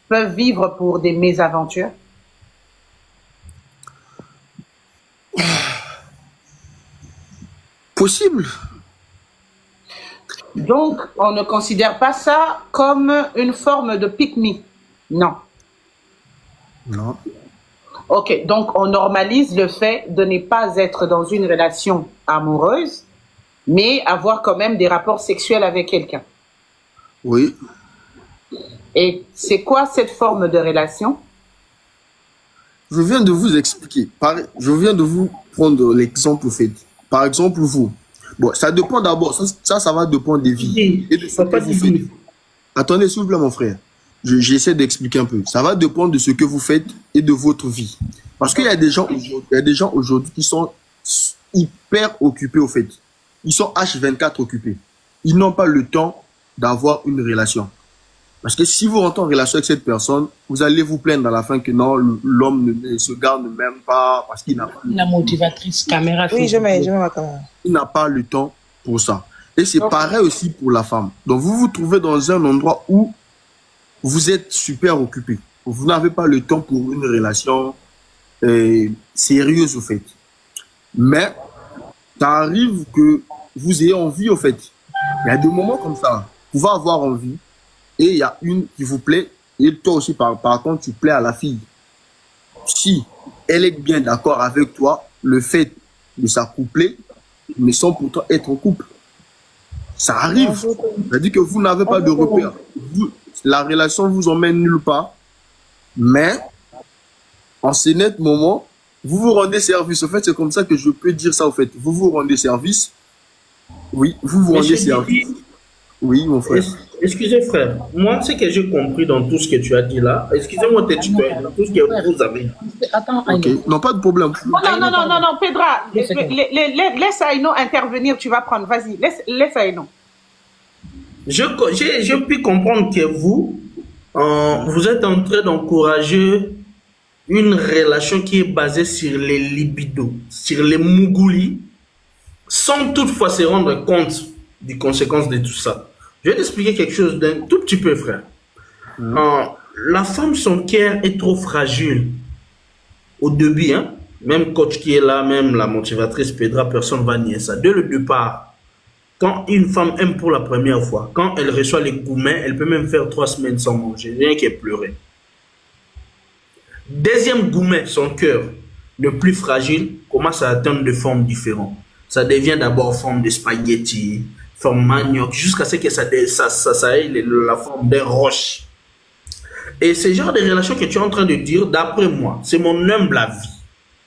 peuvent vivre pour des mésaventures? Possible. Donc, on ne considère pas ça comme une forme de pick-me? Non. Non. Ok, donc on normalise le fait de ne pas être dans une relation amoureuse, mais avoir quand même des rapports sexuels avec quelqu'un. Oui. Et c'est quoi cette forme de relation? Je viens de vous expliquer. Je viens de vous prendre l'exemple fait. Par exemple, vous. Bon, ça dépend d'abord. Ça va dépendre des vies. Et de ce que vous faites. Attendez, s'il vous plaît, mon frère. J'essaie d'expliquer un peu. Ça va dépendre de ce que vous faites et de votre vie. Parce qu'il y a des gens aujourd'hui qui sont hyper occupés, au fait. Ils sont H24 occupés. Ils n'ont pas le temps d'avoir une relation. Parce que si vous rentrez en relation avec cette personne, vous allez vous plaindre à la fin que non, l'homme ne se garde même pas parce qu'il n'a pas... La motivatrice caméra. Oui, je mets ma caméra. Il n'a pas le temps pour ça. Et c'est pareil aussi pour la femme. Donc vous vous trouvez dans un endroit où vous êtes super occupé. Vous n'avez pas le temps pour une relation sérieuse, au fait. Mais ça arrive que vous ayez envie, au fait. Il y a des moments comme ça. Vous pouvez avoir envie. Et il y a une qui vous plaît, et toi aussi, par contre, tu plais à la fille. Si elle est bien d'accord avec toi, le fait de s'accoupler, mais sans pourtant être en couple. Ça arrive. C'est-à-dire que vous n'avez pas de repère. La relation vous emmène nulle part. Mais, en ce net moment, vous vous rendez service. En fait, c'est comme ça que je peux dire ça, au fait. Vous vous rendez service. Oui, vous vous rendez service. Oui, mon frère. Excusez, frère. Moi, ce que j'ai compris dans tout ce que tu as dit là, excusez-moi de tutoyer, dans tout ce que vous avez dit. Attends, Ok, non, pas de problème. Non, Pedra, laisse Aïno intervenir, tu vas prendre, vas-y, laisse Aïno. J'ai pu comprendre que vous êtes en train d'encourager une relation qui est basée sur les libidos, sur les mougoulis, sans toutefois se rendre compte des conséquences de tout ça. Je vais t'expliquer quelque chose d'un tout petit peu, frère. La femme, son cœur est trop fragile. Au début, hein, même coach qui est là, même la motivatrice Pedra, personne ne va nier ça. Dès le départ, quand une femme aime pour la première fois, quand elle reçoit les gourmets, elle peut même faire 3 semaines sans manger, rien qu'elle pleurer. Deuxième gourmet, son cœur, le plus fragile, commence à atteindre des formes différentes. Ça devient d'abord forme de spaghetti, forme manioc, jusqu'à ce que ça ait la forme d'un roche. Et ce genre de relations que tu es en train de dire, d'après moi, c'est mon humble avis.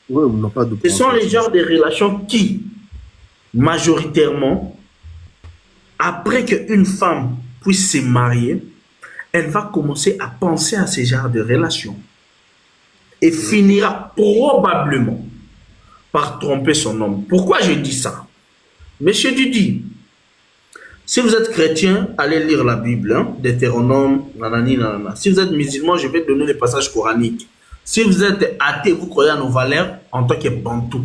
Oui, on n'a pas de Ce sont les genres de relations qui, majoritairement, après qu'une femme puisse se marier, elle va commencer à penser à ce genre de relations. Et finira probablement par tromper son homme. Pourquoi je dis ça? Monsieur Didi, si vous êtes chrétien, allez lire la Bible, hein, Deutéronome, nanani, nanana. Si vous êtes musulman, je vais te donner les passages coraniques. Si vous êtes athée, vous croyez à nos valeurs en tant que bantou.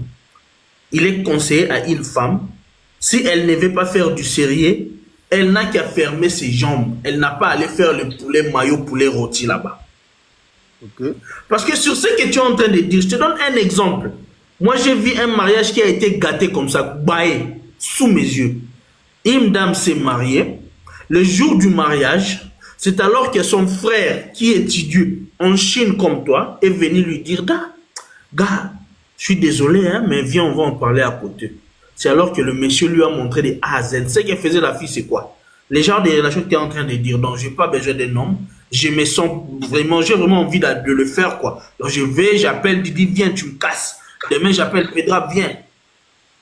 Il est conseillé à une femme, si elle ne veut pas faire du sérieux, elle n'a qu'à fermer ses jambes. Elle n'a pas à aller faire le poulet maillot, poulet rôti là-bas. Okay. Parce que sur ce que tu es en train de dire, je te donne un exemple. Moi, j'ai vu un mariage qui a été gâté comme ça, baillé, sous mes yeux. Une dame s'est mariée. Le jour du mariage, c'est alors que son frère, qui étudie en Chine comme toi, est venu lui dire, gars, je suis désolé, hein, mais viens, on va en parler à côté. C'est alors que le monsieur lui a montré des A à Z. Ce qu'elle faisait la fille, c'est quoi? Les genres de relations que tu es en train de dire, donc je n'ai pas besoin d'un homme. Je me sens vraiment, j'ai vraiment envie de le faire, quoi. Donc je vais, j'appelle Didi, viens, tu me casses. Demain, j'appelle Pedra, viens.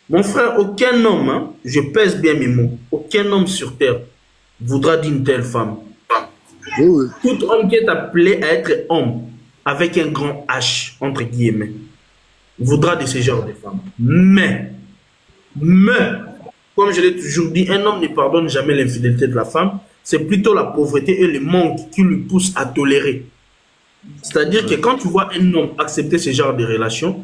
Mon frère, aucun homme, hein, je pèse bien mes mots, aucun homme sur terre voudra d'une telle femme. Oui. Tout homme qui est appelé à être homme, avec un grand H, entre guillemets, voudra de ce genre de femme. Mais, comme je l'ai toujours dit, un homme ne pardonne jamais l'infidélité de la femme, c'est plutôt la pauvreté et le manque qui lui poussent à tolérer. C'est-à-dire que quand tu vois un homme accepter ce genre de relation,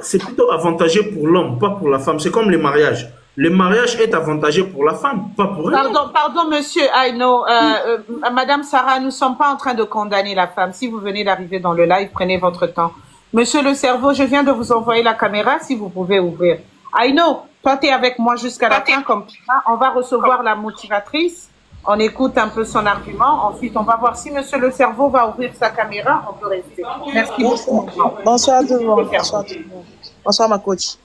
c'est plutôt avantageux pour l'homme, pas pour la femme. C'est comme le mariage. Le mariage est avantageux pour la femme, pas pour elle. Pardon, monsieur Aïno. Madame Sarah, nous ne sommes pas en train de condamner la femme. Si vous venez d'arriver dans le live, prenez votre temps. Monsieur le cerveau, je viens de vous envoyer la caméra, si vous pouvez ouvrir. Aïno, toi, tu es avec moi jusqu'à la fin, comme ça. On va recevoir la motivatrice. On écoute un peu son argument. Ensuite, on va voir si monsieur le cerveau va ouvrir sa caméra. On peut rester. Merci beaucoup. Bonsoir tout le monde. Bonsoir ma coach.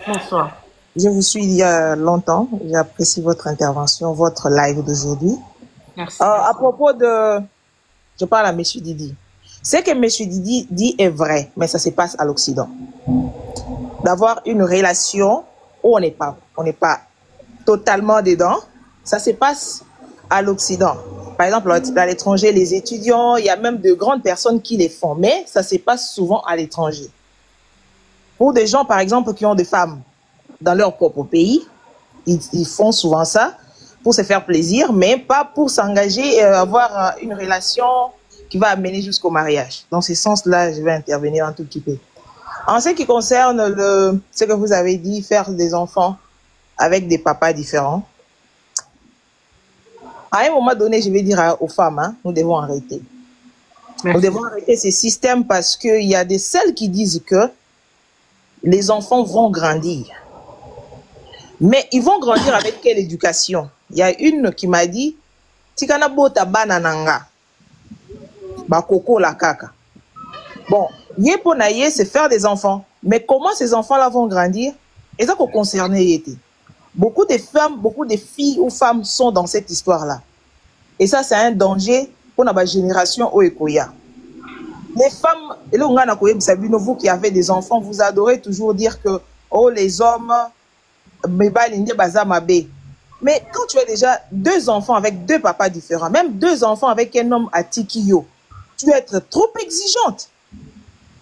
Bonsoir. Je vous suis il y a longtemps. J'apprécie votre intervention, votre live d'aujourd'hui. Merci. À propos de... Je parle à monsieur Didi. Ce que monsieur Didi dit est vrai, mais ça se passe à l'Occident. D'avoir une relation où on n'est pas totalement dedans, ça se passe à l'Occident. Par exemple, à l'étranger, les étudiants, il y a même de grandes personnes qui les font, mais ça se passe souvent à l'étranger. Pour des gens, par exemple, qui ont des femmes dans leur propre pays, ils font souvent ça pour se faire plaisir, mais pas pour s'engager et avoir une relation qui va amener jusqu'au mariage. Dans ce sens-là, je vais intervenir un tout petit peu. En ce qui concerne ce que vous avez dit, faire des enfants avec des papas différents, à un moment donné, je vais dire aux femmes, hein, nous devons arrêter. Merci. Nous devons arrêter ces systèmes parce qu'il y a celles qui disent que les enfants vont grandir. Mais ils vont grandir avec quelle éducation? Il y a une qui m'a dit, Tikana bota banananga, ba koko la kaka. Bon, c'est faire des enfants. Mais comment ces enfants-là vont grandir? Et ça qu'on concerne. Beaucoup de femmes, beaucoup de filles ou femmes sont dans cette histoire-là. Et ça, c'est un danger pour la génération Oekoya. Les femmes, et là, vous qui avez des enfants, vous adorez toujours dire que oh, les hommes, mais quand tu as déjà 2 enfants avec 2 papas différents, même 2 enfants avec un homme à Tikiyo, tu dois être trop exigeante.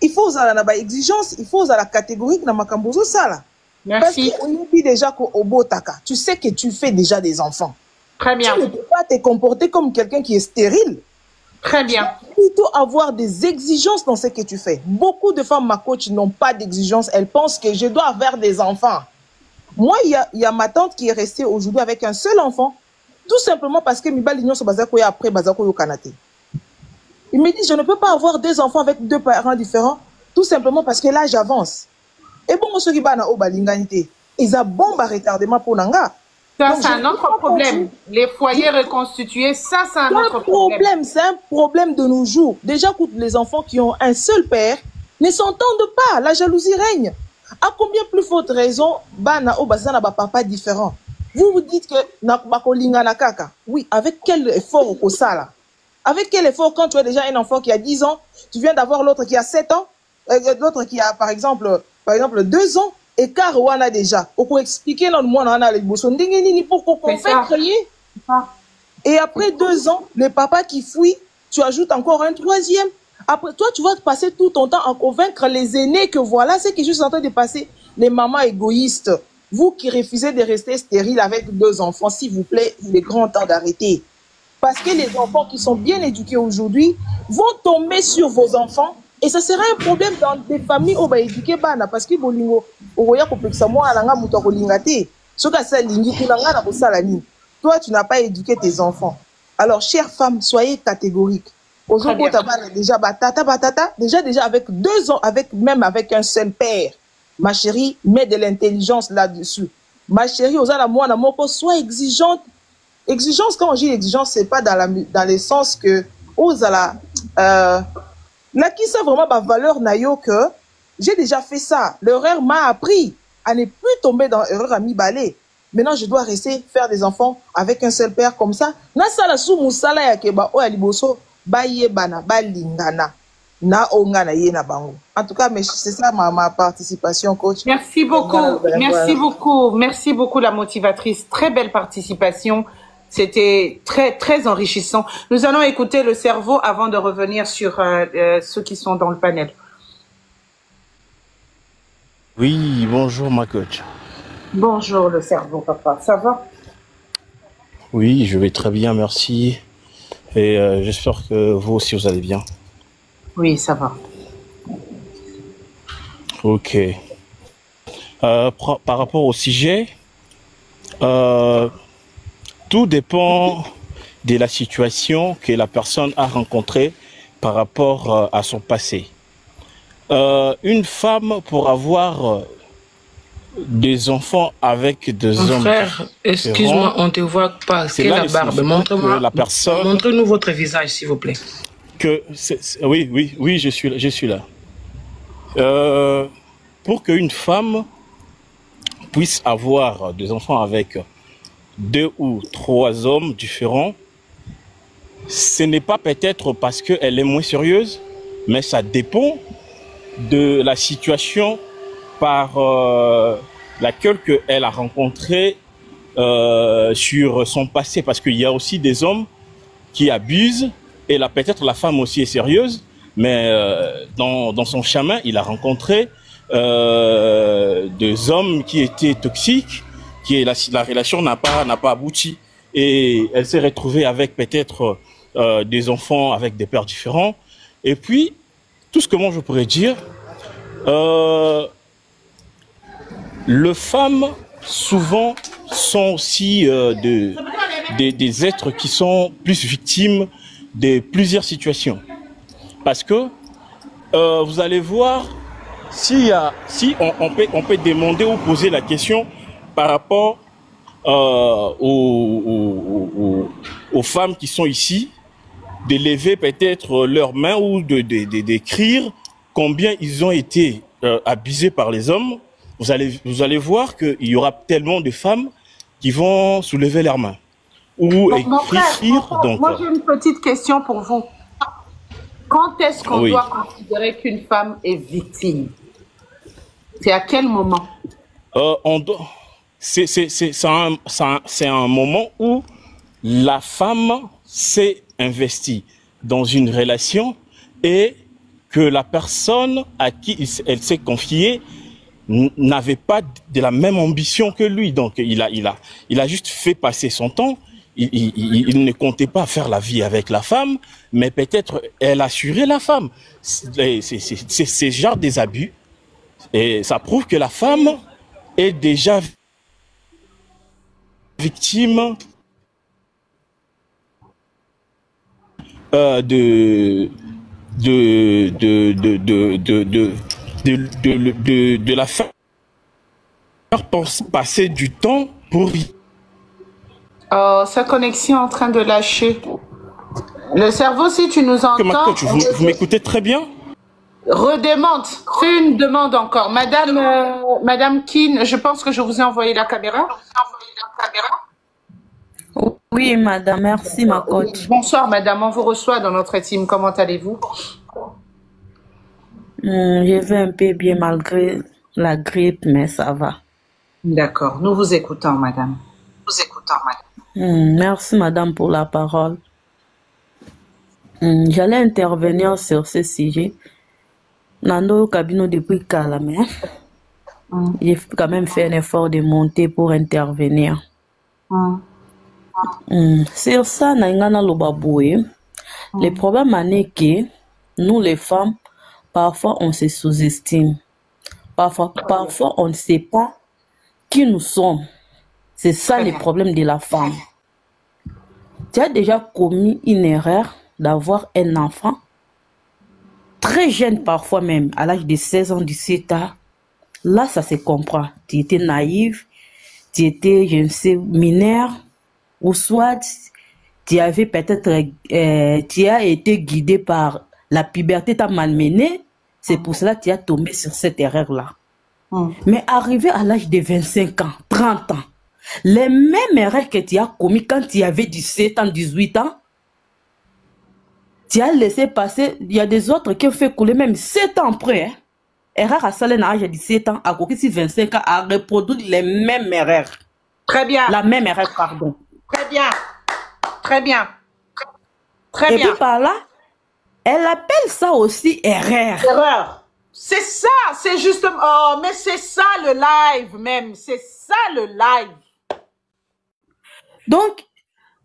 Il faut avoir la exigence, il faut avoir la catégorie dans ma cambozo sala. Merci. Parce qu'on dit déjà qu'au Botaka, tu sais que tu fais déjà des enfants. Très bien. Tu ne peux pas te comporter comme quelqu'un qui est stérile. Très bien. Tu dois plutôt avoir des exigences dans ce que tu fais. Beaucoup de femmes, ma coach, n'ont pas d'exigence. Elles pensent que je dois avoir des enfants. Moi, il y a ma tante qui est restée aujourd'hui avec un seul enfant, tout simplement parce que Miba Lignon se basait après Bazako au Canada. Il me dit, je ne peux pas avoir 2 enfants avec 2 parents différents, tout simplement parce que l'âge avance. Et bon, ceux qui sont au Balinganité, ils ont bon retardement pour Nanga. Ça, c'est un autre problème. Les foyers reconstitués, ça, c'est un autre problème. C'est un problème de nos jours. Déjà, les enfants qui ont un seul père ne s'entendent pas. La jalousie règne. À combien plus forte raison, bana o bazana ba papa différent. Vous vous dites que na bakolinga na kaka. Oui, avec quel effort au sala? Avec quel effort quand tu as déjà un enfant qui a 10 ans, tu viens d'avoir l'autre qui a 7 ans, l'autre qui a par exemple 2 ans, et car on a déjà. On peut expliquer dans le monde on a les bossons ni pour qu'on fait créer. Et après 2 ans, le papa qui fuit, tu ajoutes encore un 3e. Après, toi, tu vas passer tout ton temps à convaincre les aînés que voilà ce qui est juste en train de passer. Les mamans égoïstes, vous qui refusez de rester stérile avec 2 enfants, s'il vous plaît, il est grand temps d'arrêter. Parce que les enfants qui sont bien éduqués aujourd'hui vont tomber sur vos enfants et ça sera un problème dans des familles où on va éduquer bana parce que bolingo oya kopekisa moi alanga muto kolingate soka sa lingi kulanga na bosalani. Toi, tu n'as pas éduqué tes enfants. Alors, chères femmes, soyez catégoriques. Aujourd'hui, déjà batata, déjà avec 2 ans, même avec un seul père. Ma chérie, mets de l'intelligence là-dessus. Ma chérie, sois exigeante. Exigence, quand on dit exigence, c'est pas dans le sens que là qui ça vraiment ma valeur nayo que j'ai déjà fait ça. L'erreur m'a appris à ne plus tomber dans l'erreur à mi-balé. Maintenant, je dois rester faire des enfants avec un seul père comme ça. Na sala sou musala ya keba o ya liboso ba yebana ba lingana na ongana ye na bango. En tout cas, mais c'est ça ma participation, coach. Merci beaucoup. Merci beaucoup. Merci beaucoup la motivatrice. Très belle participation. C'était très très enrichissant. Nous allons écouter le cerveau avant de revenir sur ceux qui sont dans le panel. Oui, bonjour ma coach. Bonjour le cerveau, papa. Ça va? Oui, je vais très bien, merci. Et j'espère que vous aussi, vous allez bien. Oui, ça va. Ok. Par rapport au sujet, tout dépend de la situation que la personne a rencontrée par rapport à son passé. Une femme, pour avoir des enfants avec des hommes. Frère, excuse-moi, on ne te voit pas. C'est la barbe. Montre-moi. Montre-nous votre visage, s'il vous plaît. Oui, je suis là. Pour qu'une femme puisse avoir des enfants avec 2 ou 3 hommes différents, ce n'est pas peut-être parce qu'elle est moins sérieuse, mais ça dépend de la situation par laquelle elle a rencontré sur son passé, parce qu'il y a aussi des hommes qui abusent, et là peut-être la femme aussi est sérieuse, mais dans son chemin, il a rencontré des hommes qui étaient toxiques, la relation n'a pas abouti, et elle s'est retrouvée avec peut-être des enfants avec des pères différents. Et puis, tout ce que moi je pourrais dire, les femmes souvent sont aussi des êtres qui sont plus victimes de plusieurs situations. Parce que vous allez voir, si on peut demander ou poser la question par rapport aux femmes qui sont ici, de lever peut-être leurs mains ou d'écrire combien ils ont été abusés par les hommes, vous allez voir qu'il y aura tellement de femmes qui vont soulever leurs mains ou écrire. Donc, moi, j'ai une petite question pour vous. Quand est-ce qu'on doit considérer qu'une femme est victime? C'est à quel moment? C'est un moment où la femme s'est investie dans une relation et que la personne à qui elle s'est confiée n'avait pas de la même ambition que lui. Donc, il a juste fait passer son temps. Il ne comptait pas faire la vie avec la femme, mais peut-être elle assurait la femme. C'est ce genre des abus. Et ça prouve que la femme est déjà victime de la faire passer du temps pour... Oh, sa connexion est en train de lâcher. Le cerveau, si tu nous entends... Vous m'écoutez très bien? Redemande. Fais une demande encore. Madame Kin, je pense que je vous ai envoyé la caméra. Oui, madame. Merci, ma coach. Bonsoir, madame. On vous reçoit dans notre team. Comment allez-vous? Je vais un peu bien malgré la grippe, mais ça va. D'accord. Nous vous écoutons, madame. Merci, madame, pour la parole. J'allais intervenir sur ce sujet. Nando Cabino depuis Calamé. J'ai quand même fait un effort de monter pour intervenir. Sur ça, le problème est que nous, les femmes, parfois on se sous-estime. Parfois on ne sait pas qui nous sommes. C'est ça le problème de la femme. Tu as déjà commis une erreur d'avoir un enfant, très jeune parfois même, à l'âge de 16 ans, 17 ans. Là, ça se comprend. Tu étais naïve, tu étais, je ne sais, mineure, ou soit tu avais peut-être, tu as été guidé par la puberté, t'as malmené. C'est pour cela que tu as tombé sur cette erreur-là. Mais arrivé à l'âge de 25 ans, 30 ans, les mêmes erreurs que tu as commises quand tu avais 17 ans, 18 ans, tu as laissé passer. Il y a des autres qui ont fait couler même 7 ans après. Hein. Erreur à Salène à l'âge de 17 ans, à Kokisi 25 ans, à reproduire les mêmes erreurs. Très bien. La même erreur, pardon. Très bien. Très bien. Très bien. Et puis par là, elle appelle ça aussi erreur. Erreur. C'est ça, c'est justement... Oh, mais c'est ça le live même. C'est ça le live. Donc,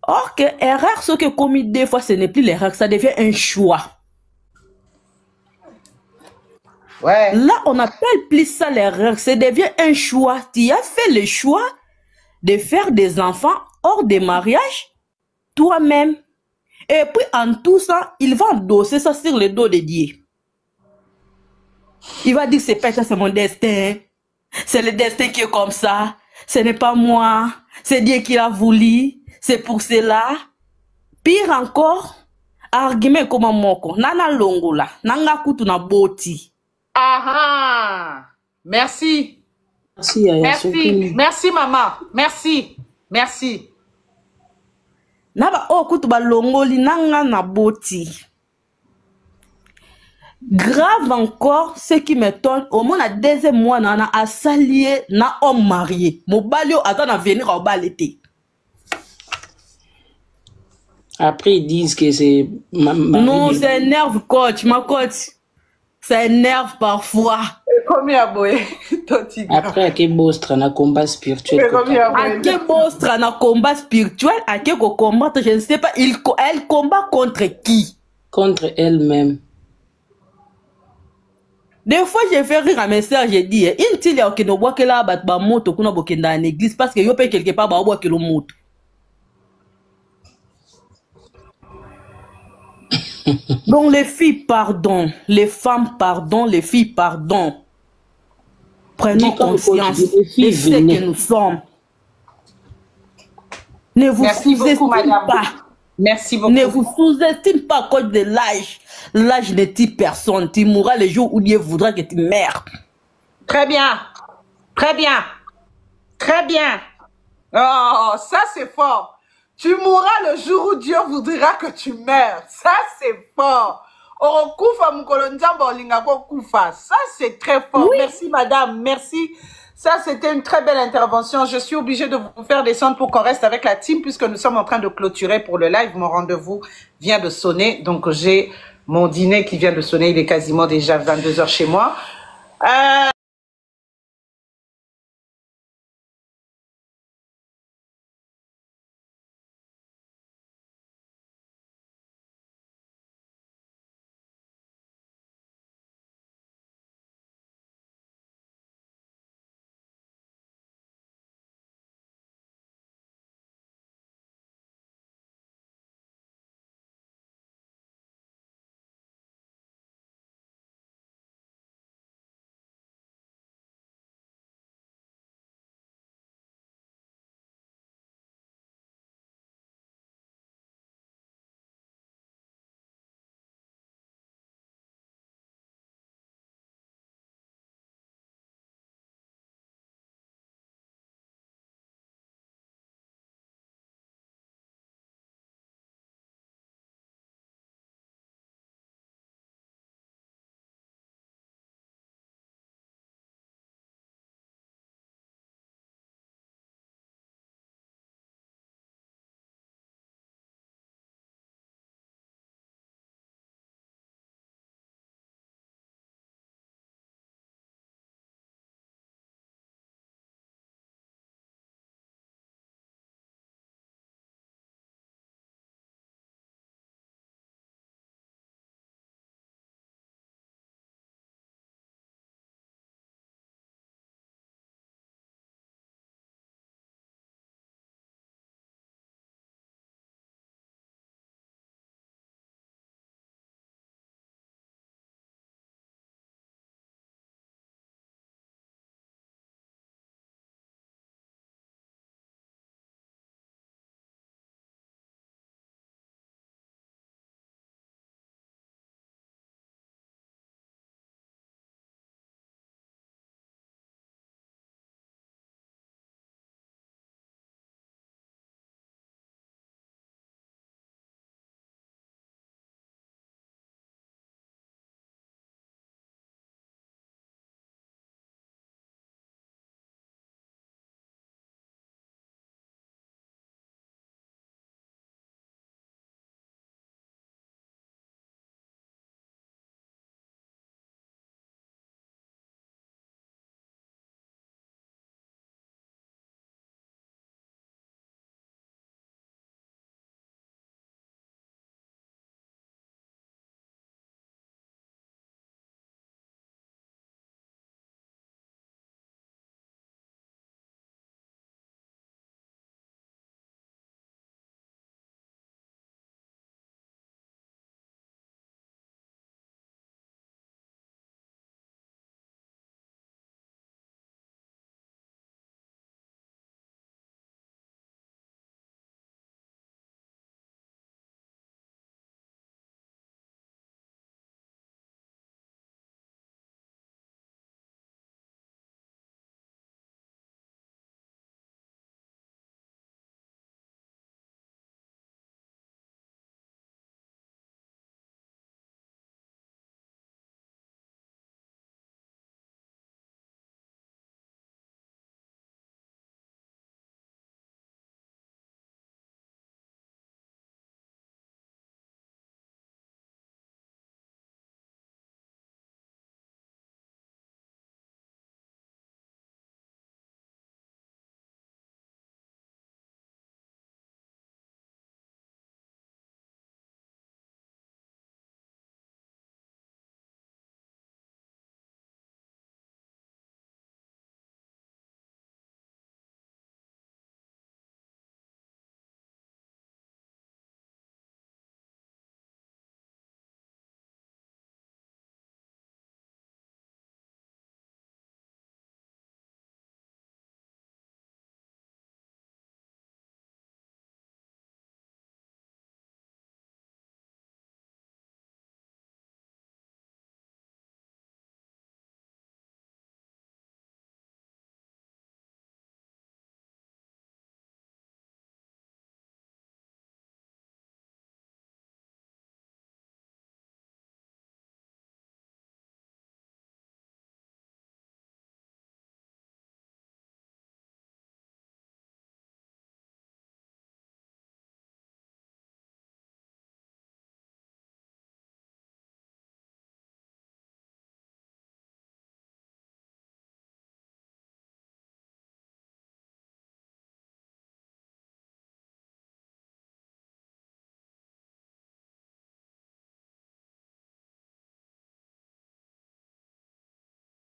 or que erreur, ce que commis des fois, ce n'est plus l'erreur, ça devient un choix. Ouais. Là, on n'appelle plus ça l'erreur, ça devient un choix. Tu as fait le choix de faire des enfants hors des mariages, toi-même. Et puis, en tout ça, il va endosser ça sur le dos de Dieu. Il va dire, c'est pas ça, c'est mon destin. C'est le destin qui est comme ça. Ce n'est pas moi. C'est Dieu qui l'a voulu. C'est pour cela. Pire encore, argument comme moko. Nana longola. Nanga kutu na boti. Ah, merci. Merci, Yaya. Merci. Merci, maman. Merci. Merci. Naba o kutu ba longoli nanga na boti. Grave encore, ce qui m'étonne, au moins la deuxième mois, nana a salié na homme marié. Mon balio attend à venir au bal été. Après, ils disent que c'est... Non, ça énerve, coach, ma coach. Ça énerve parfois. Combien, boy? Après, à quel bostre, on a combat spirituel. À quel bostre, on a combat spirituel, à quel combat, je ne sais pas, elle combat contre qui? Contre elle-même. Des fois, j'ai fait rire à mes sœurs, j'ai dit, il y a un bois qui là, bah, moto, qu'on a beaucoup dans l'église, parce que yo paye quelque part, bah, bois que le moto. Donc, les filles, pardon. Les femmes, pardon. Les filles, pardon. Prenons conscience de ce que nous sommes. Ne vous sous-estimez pas. Merci beaucoup. Ne vous sous-estime pas à cause de l'âge. L'âge ne tue personne. Tu mourras le jour où Dieu voudra que tu meurs. Très bien. Très bien. Très bien. Oh, ça c'est fort. Tu mourras le jour où Dieu voudra que tu meurs. Ça c'est fort. Orokufa mukolonjamba olingako kufa. Ça c'est très fort. Oui. Merci madame, merci. Ça c'était une très belle intervention. Je suis obligée de vous faire descendre pour qu'on reste avec la team puisque nous sommes en train de clôturer pour le live. Mon rendez-vous vient de sonner. Donc j'ai mon dîner qui vient de sonner. Il est quasiment déjà 22h chez moi.